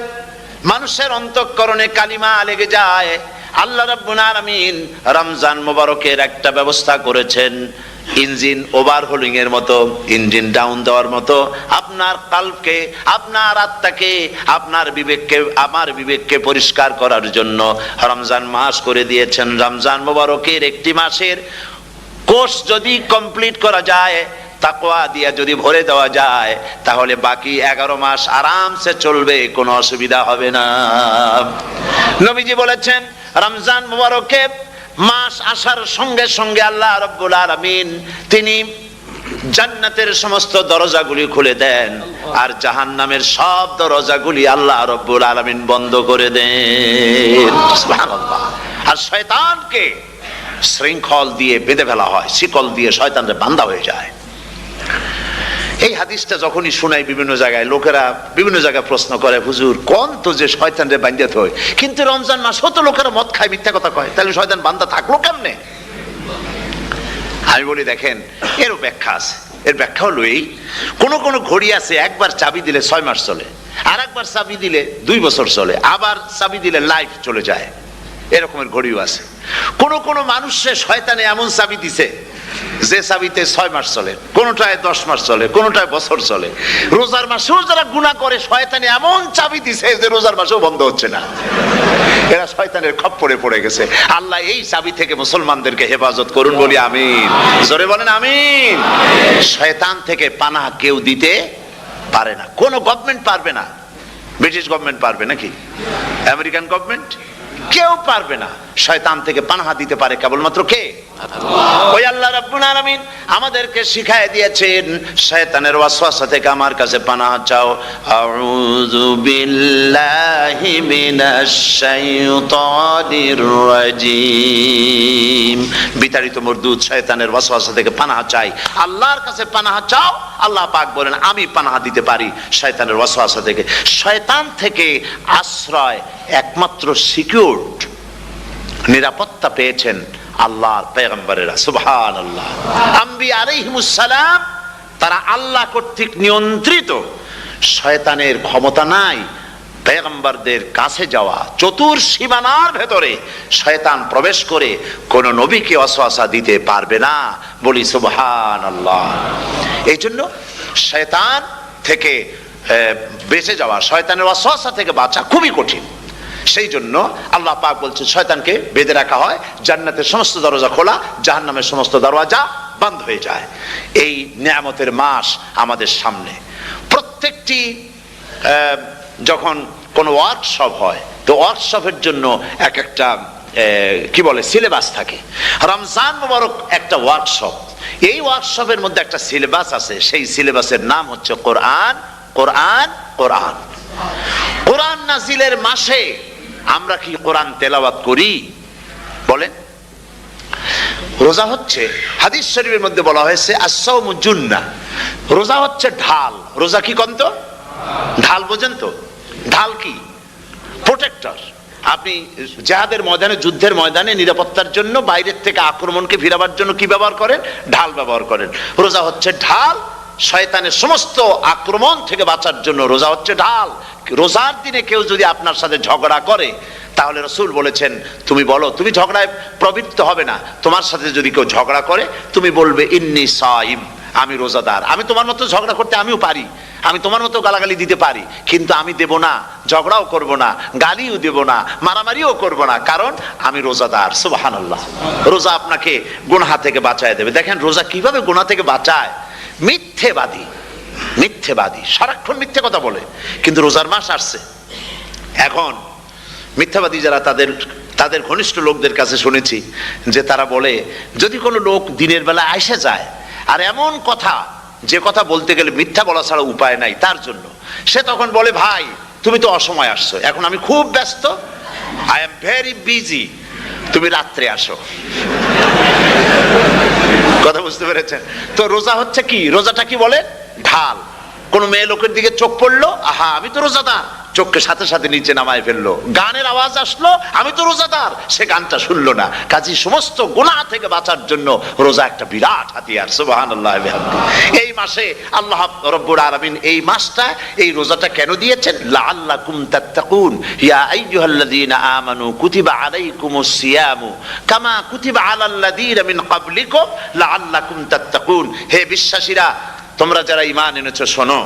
মানুষের অন্তঃকরণে কালিমা লেগে যায়। আল্লাহ রাব্বুল আলামিন রমজান মুবারকের একটা ব্যবস্থা করেছেন, ইঞ্জিন ওভারহোলিং এর মতো, ইঞ্জিন ডাউন দেওয়ার মতো। আপনার কালবকে, আপনার আত্মাকে, আপনার বিবেককে, আমার বিবেককে পরিষ্কার করার জন্য রমজান মাস করে দিয়েছেন। রমজান মুবারকের একটি মাসের কোর্স যদি কমপ্লিট করা যায়, তাকওয়া দিয়া যদি ভরে দেওয়া যায়, তাহলে বাকি 11 মাস আরামসে চলবে, কোনো অসুবিধা হবে না। নবীজি বলেছেন, রমজান মুবারকে মাস আসার সঙ্গে সঙ্গে আল্লাহ রাব্বুল আলামিন তিনি জান্নাতের সমস্ত দরজাগুলি খুলে দেন, আর জাহান্নামের সব দরজাগুলি আল্লাহ রাব্বুল আলামিন বন্ধ করে দেন। সুবহানাল্লাহ। আর শয়তানকে শৃঙ্খল দিয়ে বেঁধে ফেলা হয়, শিকল দিয়ে শয়তানরে বান্ধা হয়ে যায়। এই হাদিসটা যখনই শোনাই বিভিন্ন জায়গায়, লোকেরা বিভিন্ন জায়গায় প্রশ্ন করে, হুজুর কোন তো যে শয়তানরে বান্ধাতে হয়, কিন্তু রমজান মাস হতো লোকেরা মদ খায়, মিথ্যা কথা কয়, তাহলে শয়তান বান্ধা থাকলো কেমনে? আমি বলি, দেখেন, এরও ব্যাখ্যা আছে। এর ব্যাখ্যা হলো এই, কোন কোন ঘড়ি আছে একবার চাবি দিলে 6 মাস চলে, আর একবার চাবি দিলে 2 বছর চলে, আবার চাবি দিলে লাইফ চলে যায়। এরকমের ঘড়িও আছে। কোন কোন মানুষের শয়তানে এমন চাবি দিছে যে চাবিতে 6 মাস চলে, কোনটায় 10 মাস চলে, কোনটায় বছর চলে। রোজার মাসেও যারা গুনাহ করে, শয়তানে এমন চাবি দিছে যে রোজার মাসেও বন্ধ হচ্ছে না। এরা শয়তানের খপ্পরে পড়ে গেছে। আল্লাহ এই চাবি থেকে মুসলমানদেরকে হেফাজত করুন, বলি আমিন। জোরে বলেন আমিন। শয়তান থেকে পানাহ কেউ দিতে পারে না, কোন গভর্নমেন্ট পারবে না। ব্রিটিশ গভর্নমেন্ট পারবে নাকি? American government? কেউ পারবে না। শয়তান থেকে পানাহা দিতে পারে কেবলমাত্র কে? ওই আল্লাহ রাব্বুল আলামিন আমাদেরকে শিখায় দিয়েছেন, শয়তানের ওয়াসওয়াসা থেকে আমার কাছে পানাহা চাও। আউযু বিল্লাহি মিনাশ শাইতানির রাজিম। বিতাড়িত মরদুদ শয়তানের ওয়াসওয়াসা থেকে পানাহা চাই, আল্লাহর কাছে পানাহা চাও। আল্লাহ পাক বলেন, আমি পানাহা দিতে পারি শয়তানের ওয়াসওয়াসা থেকে। শয়তান থেকে আশ্রয় একমাত্র সিকিউরড, নিরাপত্তা পেয়েছেন আল্লাহর পয়গম্বরেরা। সুবহানাল্লাহ। আম্বিয়া আলাইহিমুস সালাম তারা আল্লাহ কর্তৃক নিয়ন্ত্রিত, শয়তানের ক্ষমতা নাই পয়গম্বরদের কাছে যাওয়া। চতুর সীমানার ভেতরে শয়তান প্রবেশ করে কোন নবীকে ওয়াসওয়াসা দিতে পারবে না, বলি সুবহানাল্লাহ। এই জন্য শয়তান থেকে বেঁচে যাওয়া, শয়তানের ওয়াসওয়াসা থেকে বাঁচা খুবই কঠিন। সেই জন্য আল্লাহ পাক বলছেন শয়তানকে বেঁধে রাখা হয়, জান্নাতের সমস্ত দরজা খোলা, জাহান্নামের সমস্ত দরজা বন্ধ হয়ে যায়। এই নিয়ামতের মাস আমাদের সামনে। প্রত্যেকটি যখন কোনো ওয়ার্কশপ হয়, তো ওয়ার্কশপের জন্য এক একটা কি বলে সিলেবাস থাকে। রমজান মুবারক একটা ওয়ার্কশপ। এই ওয়ার্কশপের মধ্যে একটা সিলেবাস আছে, সেই সিলেবাসের নাম হচ্ছে কোরআন। কোরআন কোরআন কোরআন নাজিলের মাসে আমরা কি কোরআন তেলাওয়াত করি? বলেন। রোজা হচ্ছে, হাদিস শরীফের মধ্যে বলা হয়েছে আস-সাওমু জুন্নাহ, রোজা হচ্ছে ঢাল। রোজা কি কন্ত? ঢাল বোঝেন তো? ঢাল কি? প্রোটেক্টর। আপনি জিহাদের ময়দানে, যুদ্ধের ময়দানে নিরাপত্তার জন্য, বাইরের থেকে আক্রমণকে ফিরাবার জন্য কি ব্যবহার করেন? ঢাল ব্যবহার করেন। রোজা হচ্ছে ঢাল, শয়তানের সমস্ত আক্রমণ থেকে বাঁচার জন্য রোজা হচ্ছে ঢাল। রোজার দিনে কেউ যদি আপনার সাথে ঝগড়া করে, তাহলে রাসূল বলেছেন তুমি বলো, তুমি ঝগড়ায় প্রবৃত্ত হবে না। তোমার সাথে যদি কেউ ঝগড়া করে, তুমি বলবে ইন্নী সাইম, আমি রোজাদার। আমি তোমার মতো ঝগড়া করতে আমিও পারি, আমি তোমার মতো গালাগালি দিতে পারি, কিন্তু আমি দেব না, ঝগড়াও করব না, গালিও দেব না, মারামারিও করব না, কারণ আমি রোজাদার। সুবহানাল্লাহ। রোজা আপনাকে গুনাহ থেকে বাঁচায় দেবে। দেখেন রোজা কিভাবে গুনাহ থেকে বাঁচায়। মিথ্যেবাদী, মিথ্যেবাদী সারাক্ষণ মিথ্যে কথা বলে, কিন্তু রোজার মাস আসছে। এখন মিথ্যাবাদী যারা, তাদের ঘনিষ্ঠ লোকদের কাছে শুনেছি যে তারা বলে, যদি কোনো লোক দিনের বেলা আইসা যায় আর এমন কথা, যে কথা বলতে গেলে মিথ্যা বলা ছাড়া উপায় নাই তার জন্য, সে তখন বলে ভাই তুমি তো অসময় আসছো, এখন আমি খুব ব্যস্ত, আই এম ভেরি বিজি, তুমি রাত্রে আসো। কথা বুঝতে পেরেছেন তো? রোজা হচ্ছে কি? রোজাটা কি বলে? ঢাল। কোন মেয়ে লোকের দিকে চোখ পড়লো, আহা আমি তো রোজাদার, চোখকে সাথে সাথে নিচে নামায় ফেললো। গানের আওয়াজ আসলো, আমি তো রোজাদার, সে গানটা শুনলো না। কাজী সমস্ত গুনাহ থেকে বাঁচার জন্য রোজা একটা বিরাট হাতিয়ার। সুবহানাল্লাহ। এই মাসে আল্লাহ রাব্বুল আলামিন এই মাসটা, এই রোজাটা কেন দিয়েছেন? লাআল্লাকুম তাত্তাকুন, ইয়া আইয়ুহাল্লাযীনা আমানু কুতিবা আলাইকুমুস সিয়ামু কামা কুতিবা আলাল্লাযীনা মিন ক্বাবলিকুম লাআল্লাকুম তাত্তাকুন। হে বিশ্বাসীরা, তোমরা যারা ঈমান এনেছো, শোনো,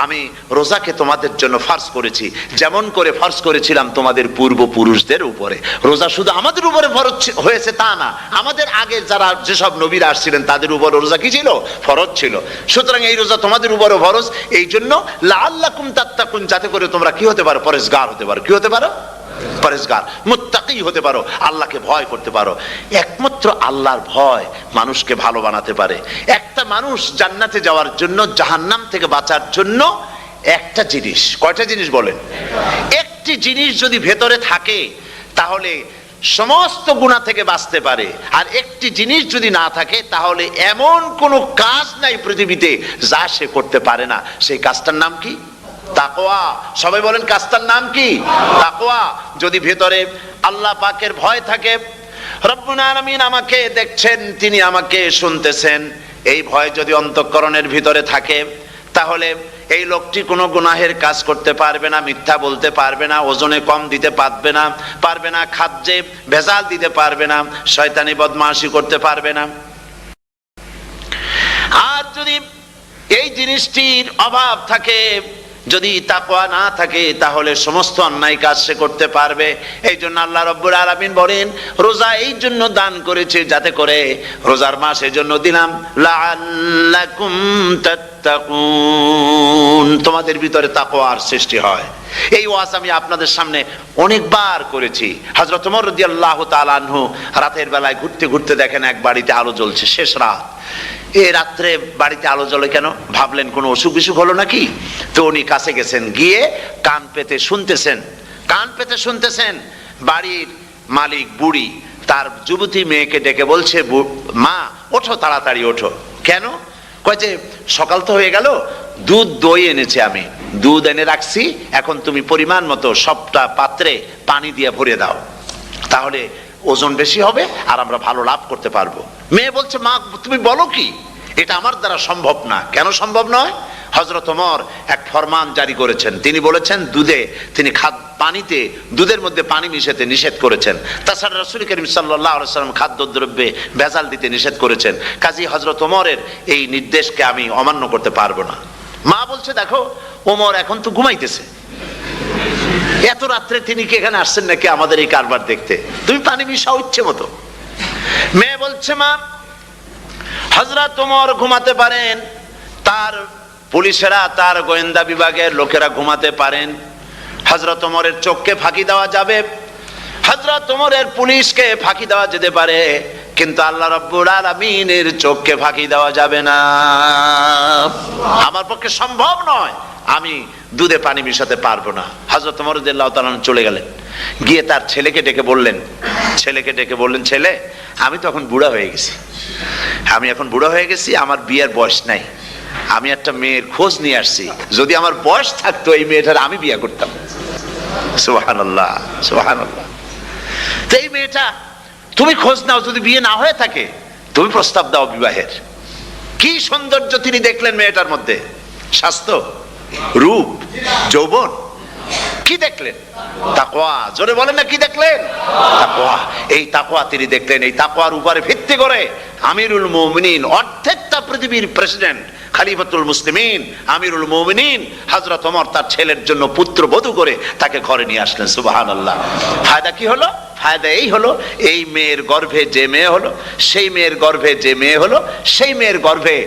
আমি রোজাকে তোমাদের জন্য ফরজ করেছি, যেমন করে ফরজ করেছিলাম তোমাদের পূর্বপুরুষদের উপরে। রোজা শুধু আমাদের উপরে ফরজ হয়েছে তা না, আমাদের আগে যারা যেসব নবীরা আসছিলেন তাদের উপর রোজা কি ছিল? ফরজ ছিল। সুতরাং এই রোজা তোমাদের উপরে ফরজ, এই জন্য লাআল্লাকুম তাত্তাকুন, যাতে করে তোমরা কি হতে পারো? পরেজগার হতে পারো। কি হতে পারো? পরেজগার, মুত্তাকি হতে পারো, আল্লাহকে ভয় করতে পারো। একমাত্র আল্লাহর ভয় মানুষকে ভালো বানাতে পারে। একটা মানুষ জান্নাতে যাওয়ার জন্য, জাহান্নাম থেকে বাঁচার জন্য একটা জিনিস, কয়টা জিনিস বলেন? একটি জিনিস যদি ভেতরে থাকে তাহলে সমস্ত গুনাহ থেকে বাঁচতে পারে। আর একটি জিনিস যদি না থাকে তাহলে এমন কোনো কাজ নাই পৃথিবীতে যা সে করতে পারে না। সেই কাজটার নাম কি? তাকওয়া। সবাই বলেন কাজটার নাম কি? তাকওয়া। যদি ভেতরে আল্লাহ পাকের ভয় থাকে, রব্বুল আলামিন আমাকে দেখছেন, তিনি আমাকে শুনতেছেন, এই ভয় যদি অন্তঃকরণের ভিতরে থাকে, তাহলে এই লোকটি কোনো গুনাহের কাজ করতে পারবে না, মিথ্যা বলতে পারবে না, ওজনে কম দিতে পারবে না, খাদ্যে ভেজাল দিতে পারবে না, শয়তানি বদমাশি করতে পারবে না। আর যদি এই জিনিসটির অভাব থাকে, যদি তাকওয়া না থাকে, তাহলে সমস্ত অন্যায় কাজ সে করতে পারবে। এই জন্য আল্লাহ রাব্বুল আলামিন বলেন, রোজা এই জন্য দান করেছে যাতে করে, রোজার মাস এই জন্য দিলাম, লাআল্লাকুম তাত্তাকুন, তোমাদের ভিতরে তাকওয়ার সৃষ্টি হয়। এই ওয়াজ আমি আপনাদের সামনে অনেকবার করেছি। হযরত ওমর রাদিয়াল্লাহু তাআলা আনহু রাতের বেলায় ঘুরতে ঘুরতে দেখেন এক বাড়িতে আলো জ্বলছে, শেষ রাত। এই রাত্রে বাড়িতে আলো জ্বলে কেন? ভাবলেন কোনো অসুখ বিসুখ হলো নাকি। তো উনি কাছে গেছেন, গিয়ে কান পেতে শুনতেছেন। বাড়ির মালিক বুড়ি তার যুবতী মেয়েকে ডেকে বলছে, মা ওঠো, তাড়াতাড়ি ওঠো। কেন? কয় যে সকাল তো হয়ে গেল, দুধ দই এনেছি, আমি দুধ এনে রাখছি, এখন তুমি পরিমাণ মতো সবটা পাত্রে পানি দিয়ে ভরে দাও, তাহলে ওজন বেশি হবে আর আমরা ভালো লাভ করতে পারবো। মেয়ে বলছে, মা তুমি বলো কি? এটা আমার দ্বারা সম্ভব না। কেন সম্ভব নয়? হযরত ওমর এক ফরমান জারি করেছেন। তিনি বলেছেন তিনি পানিতে দুধের মধ্যে পানি মিশাতে নিষেধ করেছেন। তাছাড়া রাসূল করিম সাল্লাল্লাহু আলাইহি ওয়াসাল্লাম খাদ্যদ্রব্যে ভেজাল দিতে নিষেধ করেছেন। কাজী হযরত ওমরের এই নির্দেশকে আমি অমান্য করতে পারবো না। মা বলছে, দেখো ওমর এখন তো ঘুমাইতেছে, এত রাত্রে তিনি কি এখানে আসছেন নাকি আমাদের এই কারবার দেখতে? তুমি পানি মিশাও ইচ্ছে মতো। মেয়ে বলছে, মা হযরত ওমর ঘুমাতে পারেন, তার পুলিশেরা, তার গোয়েন্দা বিভাগের লোকেরা ঘুমাতে পারেন, হযরত ওমরের চোখকে ফাঁকি দেওয়া যাবে, হযরত ওমরের পুলিশকে ফাঁকি দেওয়া যেতে পারে, কিন্তু আল্লাহ রাব্বুল আলামিনের চোখকে ফাঁকি দেওয়া যাবে না। আমার পক্ষে সম্ভব নয়, আমি দুধে পানি মিশাতে পারবো না। হযরত ওমর রাদিয়াল্লাহু তাআলা চলে গেলেন, গিয়ে তার ছেলেকে ডেকে বললেন, ছেলে আমি তো এখন বুড়া হয়ে গেছি, আমার বিয়ের বয়স নাই, আমি একটা মেয়ের খোঁজ নিয়ে আসছি, যদি আমার বয়স থাকতো এই মেয়েটার আমি বিয়ে করতাম। সুবহানাল্লাহ, সুবহানাল্লাহ। তো এই মেয়েটা তুমি খোঁজ নাও, যদি বিয়ে না হয়ে থাকে তুমি প্রস্তাব দাও বিবাহের। কি সৌন্দর্য তিনি দেখলেন মেয়েটার মধ্যে, স্বাস্থ্য, রূপ, যৌবন, কি দেখলেন? তাকওয়া। জোরে বলেন না, কি দেখলেন? তাকওয়া। এই তাকওয়া তিনি দেখলেন। এই তাকওয়ার উপরে ভিত্তি করে আমিরুল মুমিনিন, অর্ধেকটা পৃথিবীর প্রেসিডেন্ট, খলিফাতুল মুসলিমিন, আমিরুল মুমিনিন হযরত ওমর তার ছেলের জন্য পুত্রবধূ করে তাকে ঘরে নিয়ে আসলেন। সুবহানাল্লাহ। ফায়দা কি হলো? ফায়দা এই হলো, এই মেয়ের গর্ভে যে মেয়ে হলো, সেই মেয়ের গর্ভে যে মেয়ে হলো, সেই মেয়ের গর্ভে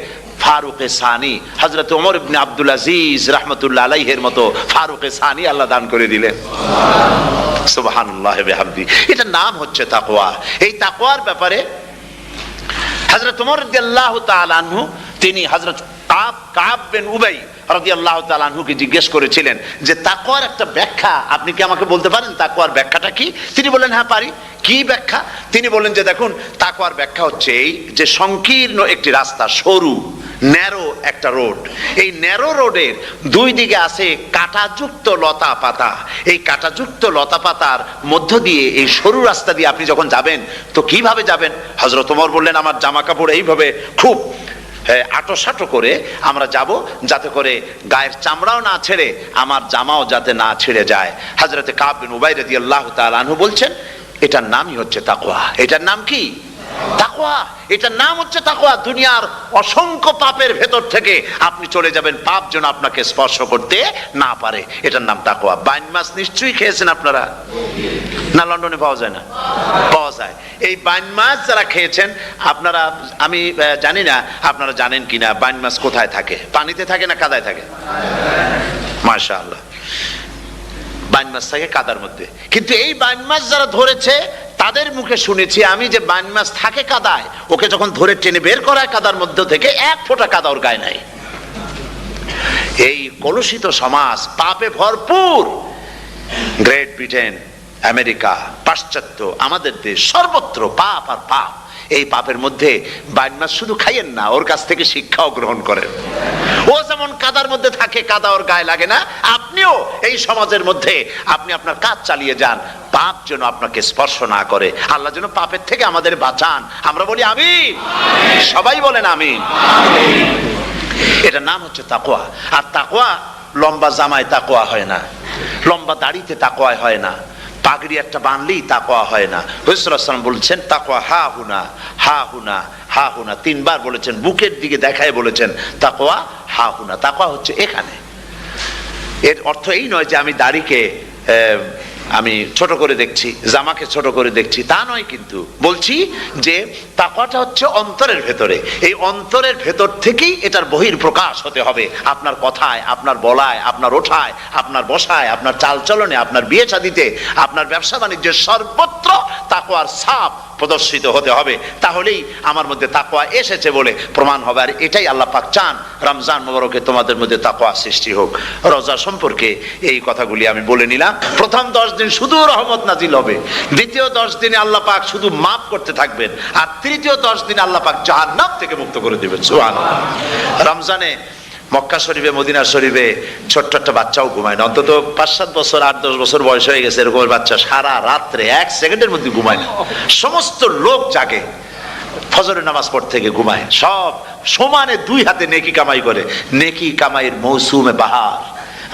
ফারুকে সানি হযরত ওমর ইবনে আব্দুল আজিজ রাহমাতুল্লাহ আলাইহির মতো ফারুকে সানি আল্লাহ দান করে দিলেন। সুবহানাল্লাহ বিহামদি। এটা নাম হচ্ছে তাকওয়া। এই তাকওয়ার ব্যাপারে হযরত ওমর রাদিয়াল্লাহু তাআলা আনহু তিনি হযরত কাব বিন উবাই রাদিয়াল্লাহু তাআলা আনহুকে জিজ্ঞেস করেছিলেন যে তাকওয়ার একটা ব্যাখ্যা আপনি কি আমাকে বলতে পারেন, তাকওয়ার ব্যাখ্যাটা কি? তিনি বললেন, হ্যাঁ পারি। কি ব্যাখ্যা? তিনি বললেন যে দেখুন, তাকওয়ার ব্যাখ্যা হচ্ছে এই যে সংকীর্ণ একটি রাস্তা, সরু ন্যারো একটা রোড, এই ন্যারো রোডের দুই দিকে আছে কাঁটাযুক্ত লতা পাতা। এই কাঁটাযুক্ত লতা পাতার মধ্য দিয়ে এই সরু রাস্তা দিয়ে আপনি যখন যাবেন তো কিভাবে যাবেন? হযরত ওমর বললেন, আমার জামা কাপড় এইভাবে খুব আটোসাটো করে আমরা যাব, যাতে করে গায়ের চামড়াও না ছেড়ে আমার জামাও যাতে না ছিঁড়ে যায়। হযরত কাব বিন উবাই রাদিয়াল্লাহু তাআলা আনহু বলছেন, এটার নামই হচ্ছে তাকওয়া। এটার নাম কি? তাকওয়া। এটার নাম হচ্ছে তাকওয়া। দুনিয়ার অসংখ্য পাপের ভেতর থেকে আপনি চলে যাবেন, পাপ যেন আপনাকে স্পর্শ করতে না পারে। এটার নাম তাকওয়া। বাইন মাছ নিশ্চয়ই খেয়েছেন আপনারা, না লন্ডনে পাওয়া যায় না? পাওয়া যায়। এই বাইন মাছ যারা খেয়েছেন আপনারা, আমি জানি না আপনারা জানেন কিনা, বাইন মাছ কোথায় থাকে? পানিতে থাকে না কাদায় থাকে? মাশাআল্লাহ, বাইন মাছ থাকে কাদার মধ্যে। কিন্তু এই বাইন মাছ যারা ধরেছে তাদের মুখে শুনেছি আমি যে বাইন মাছ থাকে কাদায়, ওকে যখন ধরে টেনে বের করা হয় কাদার মধ্য থেকে, এক ফোঁটা কাদা ওর গায়ে নাই। এই কলুষিত সমাজ, পাপে ভরপুর, গ্রেট ব্রিটেন, আমেরিকা, পাশ্চাত্য, আমাদের দেশ, সর্বত্র পাপ আর পাপ। এই পাপের মধ্যে বাইন মাছ শুধু খাইয়েন না, ওর কাছ থেকে শিক্ষাও গ্রহণ করেন। ও যেমন কাদার মধ্যে থাকে, কাদা ওর গায়ে লাগে না, আপনিও এই সমাজের মধ্যে আপনি আপনার কাজ চালিয়ে যান, পাপ যেন আপনাকে স্পর্শ না করে। আল্লাহ যেন পাপের থেকে আমাদের বাঁচান। আমরা বলি আমিন, সবাই বলেন আমিন। এটার নাম হচ্ছে তাকওয়া। আর তাকওয়া লম্বা জামায় তাকওয়া হয় না, লম্বা দাড়িতে তাকওয়া হয় না, পাগড়ি একটা বানলেই তাকওয়া হয় না। রাসূলুল্লাহ সাল্লাল্লাহু আলাইহি ওয়াসাল্লাম বলেছেন তাকওয়া হা হুনা, হা হুনা, হা হুনা, তিনবার বলেছেন, বুকের দিকে দেখায় বলেছেন তাকওয়া হা হুনা। তাকওয়া হচ্ছে এখানে। এর অর্থ এই নয় যে আমি দাড়িকে আমি ছোট করে দেখছি, জামাকে ছোট করে দেখছি, তা নয়। কিন্তু বলছি যে তাকওয়াটা হচ্ছে অন্তরের ভেতরে। এই অন্তরের ভেতর থেকেই এটার বহির প্রকাশ হতে হবে। আপনার কথায়, আপনার বলায়, আপনার ওঠায়, আপনার বসায়, আপনার চালচলনে, আপনার বিয়ে শাদীতে, আপনার ব্যবসা বাণিজ্যের সর্বত্র তাকওয়ার ছাপ প্রদর্শিত হতে হবে। তাহলেই আমার মধ্যে তাকওয়া এসেছে বলে প্রমাণ হবে। আর এটাই আল্লাহ পাক চান। রমজান মোবারকে তোমাদের মধ্যে তাকওয়া সৃষ্টি হোক। রোজা সম্পর্কে এই কথাগুলি আমি বলে নিলাম। প্রথম 10 দিন শুধু রহমত নাজিল হবে, দ্বিতীয় 10 দিনে আল্লাহ পাক শুধু মাফ করতে থাকবেন, আর তৃতীয় 10 দিনে আল্লাহ পাক জাহান্নাম থেকে মুক্ত করে দিবেন। সুবহানাল্লাহ। রমজানে মক্কা শরীফে, মদিনা শরীফে ছোট্ট একটা বাচ্চাও ঘুমায় না। অন্তত 5-7 বছর, 8-10 বছর বয়স হয়ে গেছে এরকম বাচ্চা সারা রাত্রে 1 সেকেন্ডের মধ্যে ঘুমায় না। সমস্ত লোক জাগে, ফজরের নামাজ পড়তে থেকে ঘুমায়, সব সমানে দুই হাতে নেকি কামাই করে। নেকি কামাইয়ের মৌসুমে বাহার,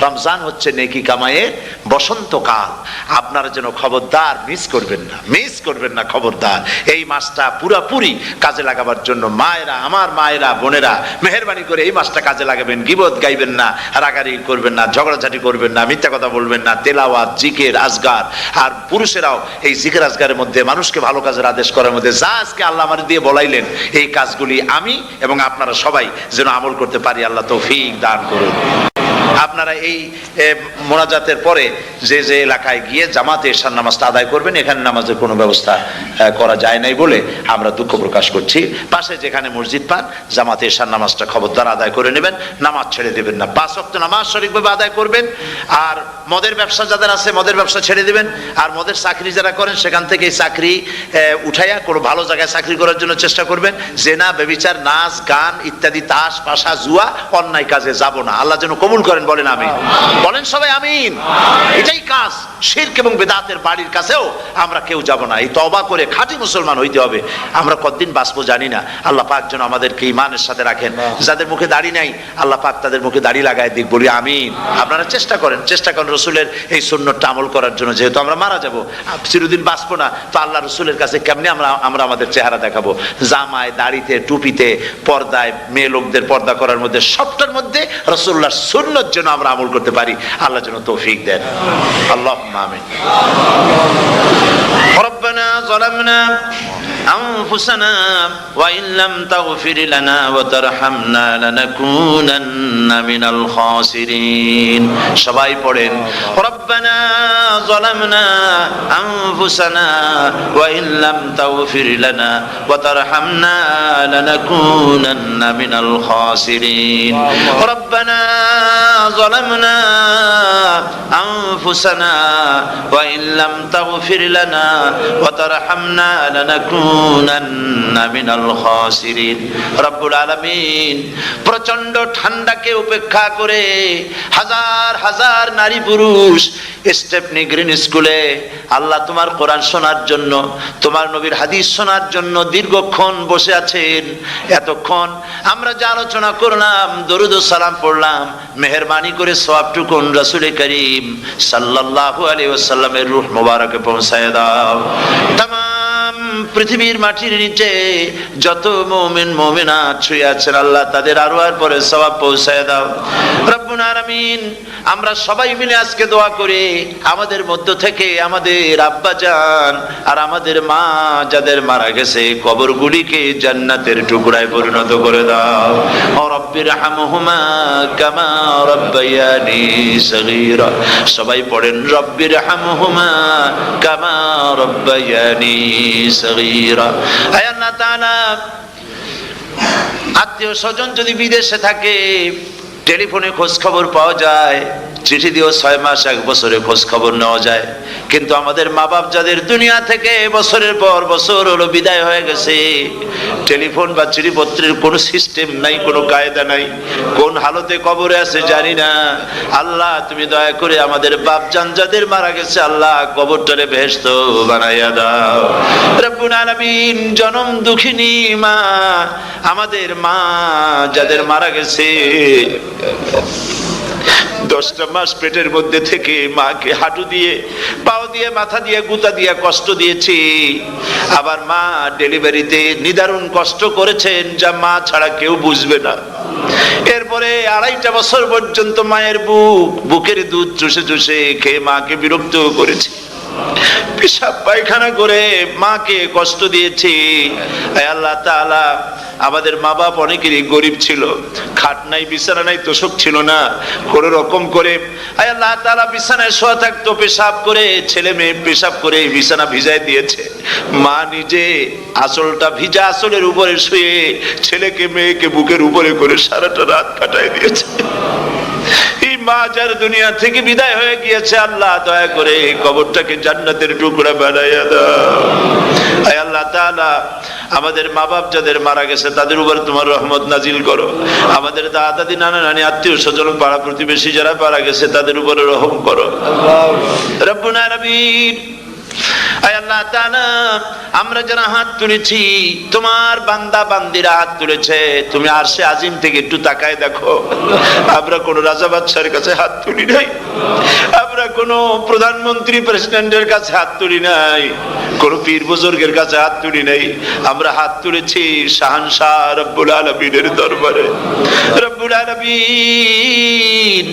রমজান হচ্ছে নেকি কামাইয়ের বসন্তকাল। আপনারা যেন খবরদার মিস করবেন না খবরদার। এই মাসটা পুরাপুরি কাজে লাগাবার জন্য মায়েরা, আমার মায়েরা, বোনেরা, মেহেরবানি করে এই মাসটা কাজে লাগাবেন। গীবত গাইবেন না, রাগারাগি করবেন না, ঝগড়াঝাটি করবেন না, মিথ্যা কথা বলবেন না, তেলাওয়াত, জিকির, আজগার। আর পুরুষেরাও এই জিকির আজগারের মধ্যে, মানুষকে ভালো কাজের আদেশ করার মধ্যে যা আজকে আল্লাহ আমার দিয়ে বলাইলেন, এই কাজগুলি আমি এবং আপনারা সবাই যেন আমল করতে পারি। আল্লাহ তৌফিক দান করুন। আপনারা এই মোনাজাতের পরে যে যে এলাকায় গিয়ে জামাতে এশার নামাজটা আদায় করবেন, এখানে নামাজের কোনো ব্যবস্থা করা যায় নাই বলে আমরা দুঃখ প্রকাশ করছি। পাশে যেখানে মসজিদ পান, জামাতে এশার নামাজটা খবরদার আদায় করে নেবেন, নামাজ ছেড়ে দেবেন না। 5 ওয়াক্ত নামাজ সঠিকভাবে আদায় করবেন। আর মদের ব্যবসা যাদের আছে, মদের ব্যবসা ছেড়ে দিবেন। আর মদের চাকরি যারা করেন, সেখান থেকে এই চাকরি উঠাইয়া কোনো ভালো জায়গায় চাকরি করার জন্য চেষ্টা করবেন। জেনা, ব্যভিচার, নাচ, গান ইত্যাদি, তাস, পাশা, জুয়া, অন্যায় কাজে যাব না। আল্লাহ যেন কবুল করেন, বলেন আমিন। বলেন সবাই আমিন। এটাই কাজ। শিরক এবং বেদাতের বাড়ির কাছেও আমরা কেউ যাব না। এই তওবা করে খাঁটি মুসলমান হইতে হবে। আমরা কতদিন বাঁচবো জানি না। আল্লাহ পাক যেন আমাদেরকে ঈমানের সাথে রাখেন। যাদের মুখে দাড়ি নাই, আল্লাহ পাক তাদের মুখে দাড়ি লাগায় দিক, বলি আমিন। আপনারা চেষ্টা করেন রসুলের এই সুন্নতটা আমল করার জন্য। যেহেতু আমরা মারা যাব, চিরদিন বাঁচবো না, তো আল্লাহ রসুলের কাছে কেমনে আমরা আমাদের চেহারা দেখাবো? জামায়, দাড়িতে, টুপিতে, পর্দায়, মেয়ে লোকদের পর্দা করার মধ্যে, সবটার মধ্যে রসুল্লাহর সুন্নত যেন আমরা আমল করতে পারি। আল্লাহ যেন তৌফিক দেন। আল্লাহুম্মা আমিন। রব্বানা যালামনা আনফুসানা ওয়া ইন লাম তাগফির লানা ওয়া তারহামনা লানাকুনান্না মিনাল খাসিরিন। সবাই পড়েন, রব্বানা যালামনা আনফুসানা ওয়া ইন লাম তাগফির লানা ওয়া তারহামনা লানাকুনান্না মিনাল খাসিরিন। রব্বানা যালামনা আনফুসানা ওয়া ইন লাম তাগফির লানা ওয়া তারহামনা লানাকুনান্না মিনাল খাসিরিন। রব্বুল আলামিন প্রচন্ড ঠান্ডাকে উপেক্ষা করে হাজার হাজার নারী পুরুষ স্টেপনি গ্রিন স্কুলে আল্লাহ তোমার কোরআন শোনার জন্য, তোমার নবীর হাদিস শোনার জন্য দীর্ঘক্ষণ বসে আছেন। এতক্ষণ আমরা যে আলোচনা করলাম, দরুদ ও সালাম পড়লাম, মেহেরবানি করে সওয়াবটুকু রাসূল করিম সাল্লাল্লাহু আলাইহি ওয়াসাল্লামের রূহ মোবারকে পৌঁছায় দাও। তামাম পৃথিবীর মাটির নিচে যত মুমিন মুমিনাত শুয়ে আছেন, আল্লাহ তাদের আরওয়ার পরে সওয়াব পৌঁছায় দাও। রব্বুল আলামিন আমরা সবাই মিলে আজকে দোয়া করি, আমাদের মধ্য থেকে আমাদের আব্বা জান আর আমাদের মা যাদের মারা গেছে, কবরগুলিকে জান্নাতের টুকরায় পরিণত করে দাও। ও রব্বির হামহুমা কামা রব্বায়ানি সগীরা। সবাই পড়েন, রব্বির হামহুমা কামা রব্বায়ানি সগীরা। আয় আল্লাহ তাআলা, আত্মীয় স্বজন যদি বিদেশে থাকে, টেলিফোনে খোঁজ খবর পাওয়া যায়, চিঠি দিয়েও 6 মাস 1 বছরে খোঁজ খবর নেওয়া যায়। কিন্তু আমাদের মা বাপ যাদের দুনিয়া থেকে বছরের পর বছর হলো বিদায় হয়ে গেছে, টেলিফোন বা চিঠিপত্রের কোনো সিস্টেম নাই, কোনো কায়দা নাই, কোন হালতে কবরে আছে জানি না। আল্লাহ তুমি দয়া করে আমাদের বাপ জান যাদের মারা গেছে, আল্লাহ কবরটারে বেহেশত বানাইয়া দাও। রব্বুল আলামিন জনম দুঃখিনী মা, আমাদের মা যাদের মারা গেছে, 10টা মাস পেটের মধ্যে থেকে মাকে হাঁটু দিয়ে, পাও দিয়ে, মাথা দিয়ে, গুতা দিয়ে কষ্ট দিয়েছি। আবার মা ডেলিভারিতে নিদারুণ কষ্ট করেছেন, যা মা ছাড়া কেউ বুঝবে না। এরপরে 2.5 বছর পর্যন্ত মায়ের বুকের দুধ চুষে চুষে খেয়ে মাকে বিরক্ত করেছি, পেশাব পায়খানা করে মাকে কষ্ট দিয়েছি। আল্লাহ তাআলা, আমাদের মা বাপ অনেকেরই গরিব ছিল, খাট নাই, বিছানা নাই, তোষক ছিল না, কোন রকম করে আল্লাহ তাআলা বিছানায় শোয়া থাকতো, পেশাব করে, ছেলে মেয়ে পেশাব করে বিছানা ভিজায় দিয়েছে। মা নিজে আঁচলটা ভিজা আঁচলের উপরে শুয়ে ছেলেকে মেয়েকে বুকের উপরে করে সারাটা রাত কাটায় দিয়েছে। এই মা যার দুনিয়া থেকে বিদায় হয়ে গিয়েছে, আল্লাহ দয়া করে কবরটাকে জান্নাতের টুকরা বানাইয়া দাও। আয় আল্লাহ তাআলা, আমাদের মা বাপ যাদের মারা গেছে তাদের উপর তোমার রহমত নাজিল করো। আমাদের দাদা দাদি, নানা নানি, আত্মীয় স্বজন, পাড়া প্রতিবেশী যারা মারা গেছে তাদের উপরে রহম করো। রব্বুল আলামিন আয় আল্লাহ তাআলা, আমরা যারা হাত তুলেছি, তোমার বান্দা বান্দিরা হাত তুলেছে, তুমি আরশে আজিম থেকে একটু তাকায় দেখো, আমরা কোন রাজা বাদশার কাছে হাত তুলি নাই, আমরা কোন প্রধানমন্ত্রী প্রেসিডেন্টের কাছে হাত তুলি নাই, কোন পীর বুজুর্গের কাছে হাত তুলি নাই, আমরা হাত তুলেছি শাহানশাহ রব্বুল আলামিনের দরবারে। রব্বুল আলামিন,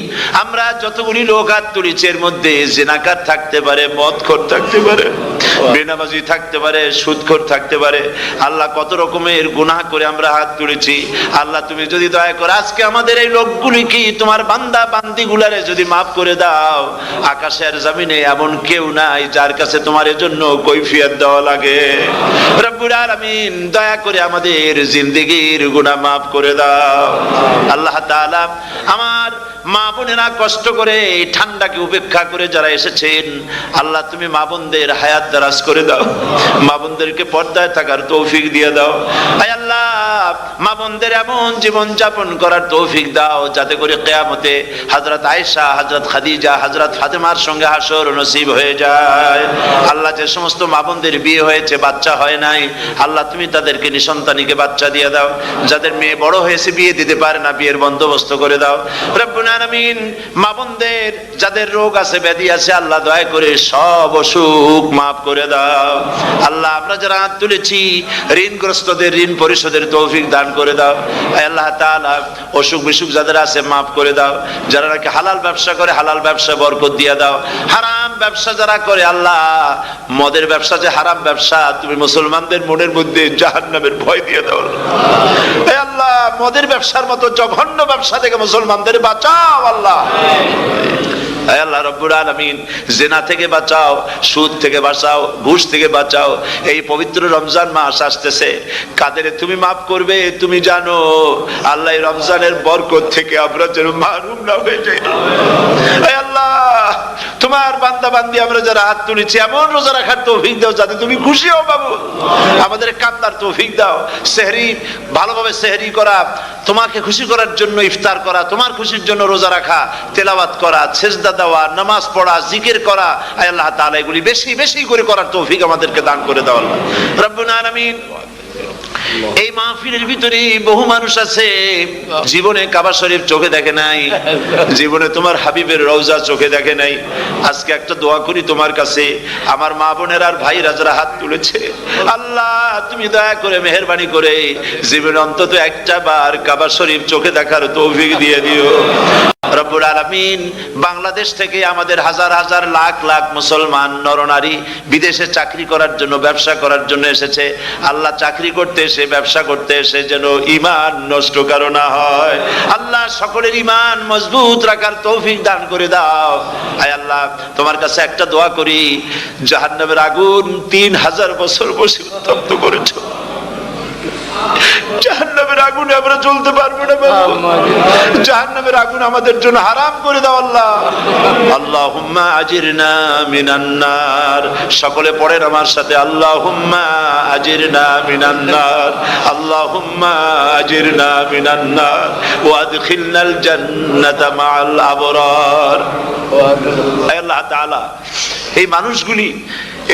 আমরা যতগুলি লোক হাত তুলেছি এর মধ্যে জিনাকার থাকতে পারে, মদখোর থাকতে পারে, বেনামাজি থাকতে পারে, সুদখোর থাকতে পারে। আল্লাহ, কত রকমের গুনাহ করে আমরা হাত তুলেছি। আল্লাহ, তুমি যদি দয়া করে আজকে আমাদের এই লোকগুলি কি তোমার বান্দা বান্দি গুলারে যদি মাফ করে দাও, আকাশের জমিনে এমন কেউ নাই যার কাছে তোমার এজন্য কৈফিয়ত দেওয়া লাগে। রব্বুল আলামিন, দয়া করে আমাদের জিন্দেগির গুনাহ মাফ করে দাও। আল্লাহ তাআলা, আমার মা বোনেরা কষ্ট করে এই ঠান্ডাকে উপেক্ষা করে যারা এসেছেন, আল্লাহ তুমি মা বোনদের হায়াত দারাজ করে দাও, মা বোনদেরকে পর্দায় থাকার তৌফিক দিয়ে দাও। আয় আল্লাহ, মা বোনদের এমন জীবন যাপন করার তৌফিক দাও যাতে করে কিয়ামতে হযরত আয়েশা, হযরত খাদিজা, হযরত ফাতেমার সঙ্গে হাসর নসিব হয়ে যায়। আল্লাহ, যে সমস্ত মা বোনদের বিয়ে হয়েছে, বাচ্চা হয় নাই, আল্লাহ তুমি তাদেরকে নিঃসন্তানীকে বাচ্চা দিয়ে দাও। যাদের মেয়ে বড় হয়েছে, বিয়ে দিতে পারে না, বিয়ের বন্দোবস্ত করে দাও। রব্বুল আলামিন, মা বোনদের যাদের রোগ আছে, ব্যাধি আছে, আল্লাহ দয়া করে সব অসুখ মাফ করে দাও। আল্লাহ, আমরা যারা হাত তুলেছি, ঋণগ্রস্তদের ঋণ পরিশোধের তৌফিক দান করে দাও। আল্লাহ তাআলা, অসুখ বিসুখ যাদের আছে মাফ করে দাও। যারা নাকি হালাল ব্যবসা করে, হালাল ব্যবসা বরকত দিয়ে দাও। হারাম ব্যবসা যারা করে, আল্লাহ মদের ব্যবসা যে হারাম ব্যবসা, তুমি মুসলমানদের মনের মধ্যে জাহান্নামের ভয় দিয়ে দাও। আল্লাহ, মদের ব্যবসার মতো জঘন্য ব্যবসা থেকে মুসলমানদের বাঁচাও। আল্লাহ, আল্লাহ রব্বুল আলামিন, জিনা থেকে বাঁচাও, সুদ থেকে বাঁচাও, ঘুষ থেকে বাঁচাও। এই পবিত্র রমজান মাস আসতেছে, কাদের তুমি মাফ করবে তুমি জানো। আল্লাহ, এই রমজানের বরকত থেকে আমরা যেন মাহরুম না হয়ে যাই। আল্লাহ, তোমার বান্দা বান্দি আমরা যারা হাত তুলেছি, এমন রোজা রাখার তৌফিক দাও যাতে তুমি খুশি হও বাবু। আমাদের কান্নার তৌফিক দাও। সেহরি ভালোভাবে সেহরি করা, তোমাকে খুশি করার জন্য ইফতার করা, তোমার খুশির জন্য রোজা রাখা, তেলাওয়াত করা, সেজদা দেওয়া, নামাজ পড়া, জিকির করা, আল্লাহ তাআলা এগুলি বেশি বেশি করে করার তৌফিক আমাদেরকে দান করে দাও। আল্লাহ রব্বুল আলামিন, এই মাহফিলের ভিতরে বহু মানুষ আছে জীবনে কাবা শরীফ চোখে দেখে নাই, জীবনে তোমার হাবিবের রওজা চোখে দেখে নাই। আজকে একটা দোয়া করি তোমার কাছে, আমার মা বোনের আর ভাইরা যারা হাত তুলেছে, আল্লাহ তুমি দয়া করে মেহেরবানি করে জীবনে অন্তত একটা বার কাবা শরীফ চোখে দেখার তৌফিক দিয়ে দিও। রব্বুল আলামিন, বাংলাদেশ থেকে আমাদের হাজার হাজার লাখ লাখ মুসলমান নরনারী বিদেশে চাকরি করার জন্য, ব্যবসা করার জন্য এসেছে। আল্লাহ, চাকরি করতে এসে, ব্যবসা করতে এসে যেন ঈমান নষ্ট কারো না হয়। আল্লাহ, সকলের ঈমান মজবুত রাখার তৌফিক দান করে দাও। আয় আল্লাহ, তোমার কাছে একটা দোয়া করি, জাহান্নামের আগুন 3000 বছর বসে উত্তপ্ত করেছো, জাহান্নামের আগুনে আমরা জ্বলতে পারবো না বাবু। জাহান্নামের আগুন আমাদের জন্য হারাম করে দাও আল্লাহ। আল্লাহুম্মা আজিরনা মিনান নার। সকলে পড়েন আমার সাথে, আল্লাহুম্মা আজিরনা মিনান নার, আল্লাহুম্মা আজিরনা মিনান নার ওয়া আদখিলনাল জান্নাতা মাআল আবরার। আল্লাহ তাআলা, এই মানুষগুলি,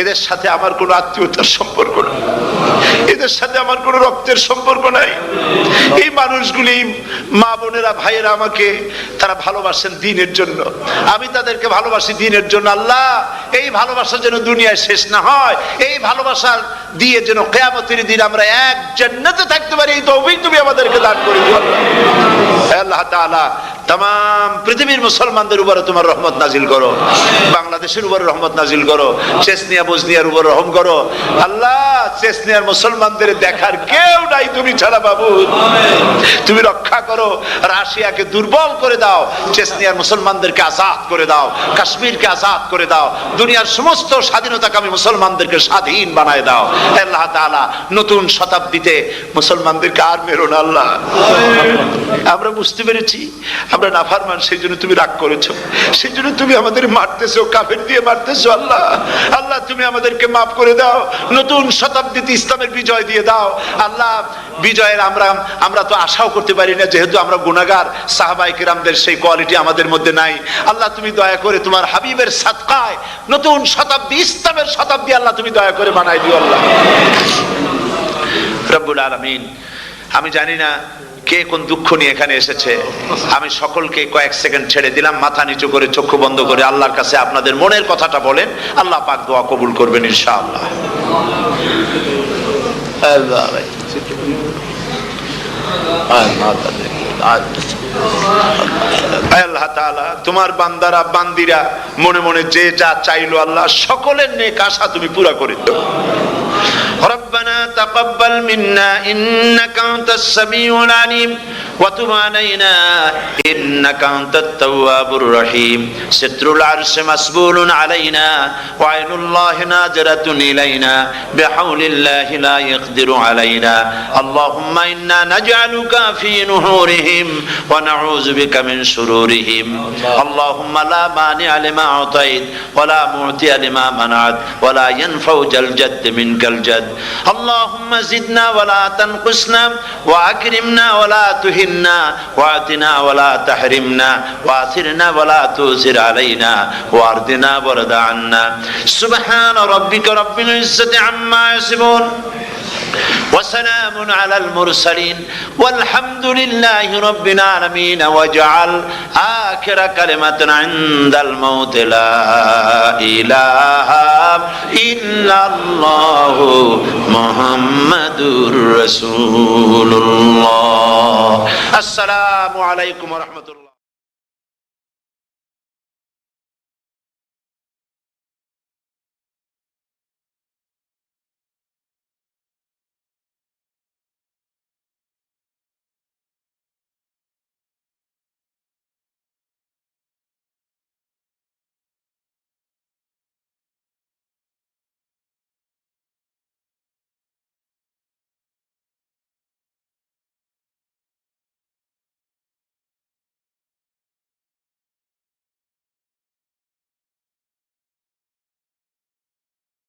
এদের সাথে আমার কোনো আত্মীয়তার সম্পর্ক নেই, এদের সাথে আমার কোনো রক্তের সম্পর্ক নাই। এই মানুষগুলি, মা বোনেরা, ভাইয়েরা, আমাকে তারা ভালোবাসেন দ্বীনের জন্য, আমি তাদেরকে ভালোবাসি দ্বীনের জন্য। আল্লাহ, এই ভালোবাসা যেন দুনিয়ায় শেষ না হয়, এই ভালোবাসা দিয়ে যেন কিয়ামতের দিন আমরা এক জান্নাতে থাকতে পারি, এই তৌফিক তুমি আমাদেরকে দান করে দিও। আল্লাহ তাআলা, तमाम পৃথিবীর মুসলমানদের উপরে তোমার রহমত নাজিল করো, বাংলাদেশের উপরে রহমত নাজিল করো, চেচনিয়া বজনিয়ার উপর রহম করো। আল্লাহ, চেচনিয়ার মুসলমানদের দেখার কেউ নাই তুমি ছাড়া বাবু, তুমি রক্ষা করো। রাশিয়াকে দুর্বল করে দাও, চেচনিয়ার মুসলমানদেরকে আজাদ করে দাও, কাশ্মীরকে আজাদ করে দাও, দুনিয়ার সমস্ত স্বাধীনতাকামী মুসলমানদেরকে স্বাধীন বানায় দাও। আল্লাহ তাআলা, নতুন শতাব্দীতে মুসলমানদেরকে আর মেরো না আল্লাহ। আমরা বুঝতে পেরেছি আমরা নাফরমান, সেই জন্য তুমি রাগ করেছো, সেই জন্য তুমি আমাদের মারতেছো, কাফের দিয়ে মারতেছো। আল্লাহ, আল্লাহ তুমি আমাদেরকে মাফ করে দাও, নতুন শতাব্দীতে ইসলামের বিজয় দিয়ে দাও। আল্লাহ বিজয়ের আমরা তো আশাও করতে পারি না, যেহেতু আমরা গুনাহগার। সাহাবায়ে কিরামদের সেই কোয়ালিটি আমাদের মধ্যে নাই। আল্লাহ তুমি দয়া করে তোমার হাবিবের সাদকায় নতুন শতাব্দী, ইসলামের শতাব্দী আল্লাহ তুমি দয়া করে বানাই দিও আল্লাহ রব্বুল আলামিন। আমি জানি না কে কোন দুঃখ নিয়ে এখানে এসেছে। আমি সকলকে কয়েক সেকেন্ড ছেড়ে দিলাম, মাথা নিচু করে চক্ষু বন্ধ করে আল্লাহর কাছে আপনাদের মনের কথাটা বলেন, আল্লাহ পাক দোয়া কবুল করবেন ইনশাআল্লাহ। আল্লাহ তাআলা তোমার বান্দারা বান্দিরা মনে মনে যে যা চাইলো আল্লাহ সকলের নেক আশা তুমি পুরা করে দাও। ربنا تقبل منا إنك أنت السميع العليم وتب علينا إنك أنت التواب الرحيم ستر العرش مسبول علينا وعين الله ناظرة إلينا بحول الله لا يقدر علينا اللهم إنا نجعلك في نحورهم ونعوذ بك من شرورهم اللهم لا مانع لما أعطيت ولا معطي لما منعت ولا ينفع ذا الجد منك الجد اللهم زدنا ولا تنقصنا وأكرمنا ولا تهنا وأعطنا ولا تحرمنا وآثرنا ولا تؤثر علينا وأرضنا وارض عنا سبحان ربك رب العزة عما يصفون وسلام على المرسلين والحمد لله رب العالمين واجعل آخر كلمة عند الموت لا إله إلا الله محمد رسول الله السلام عليكم ورحمة الله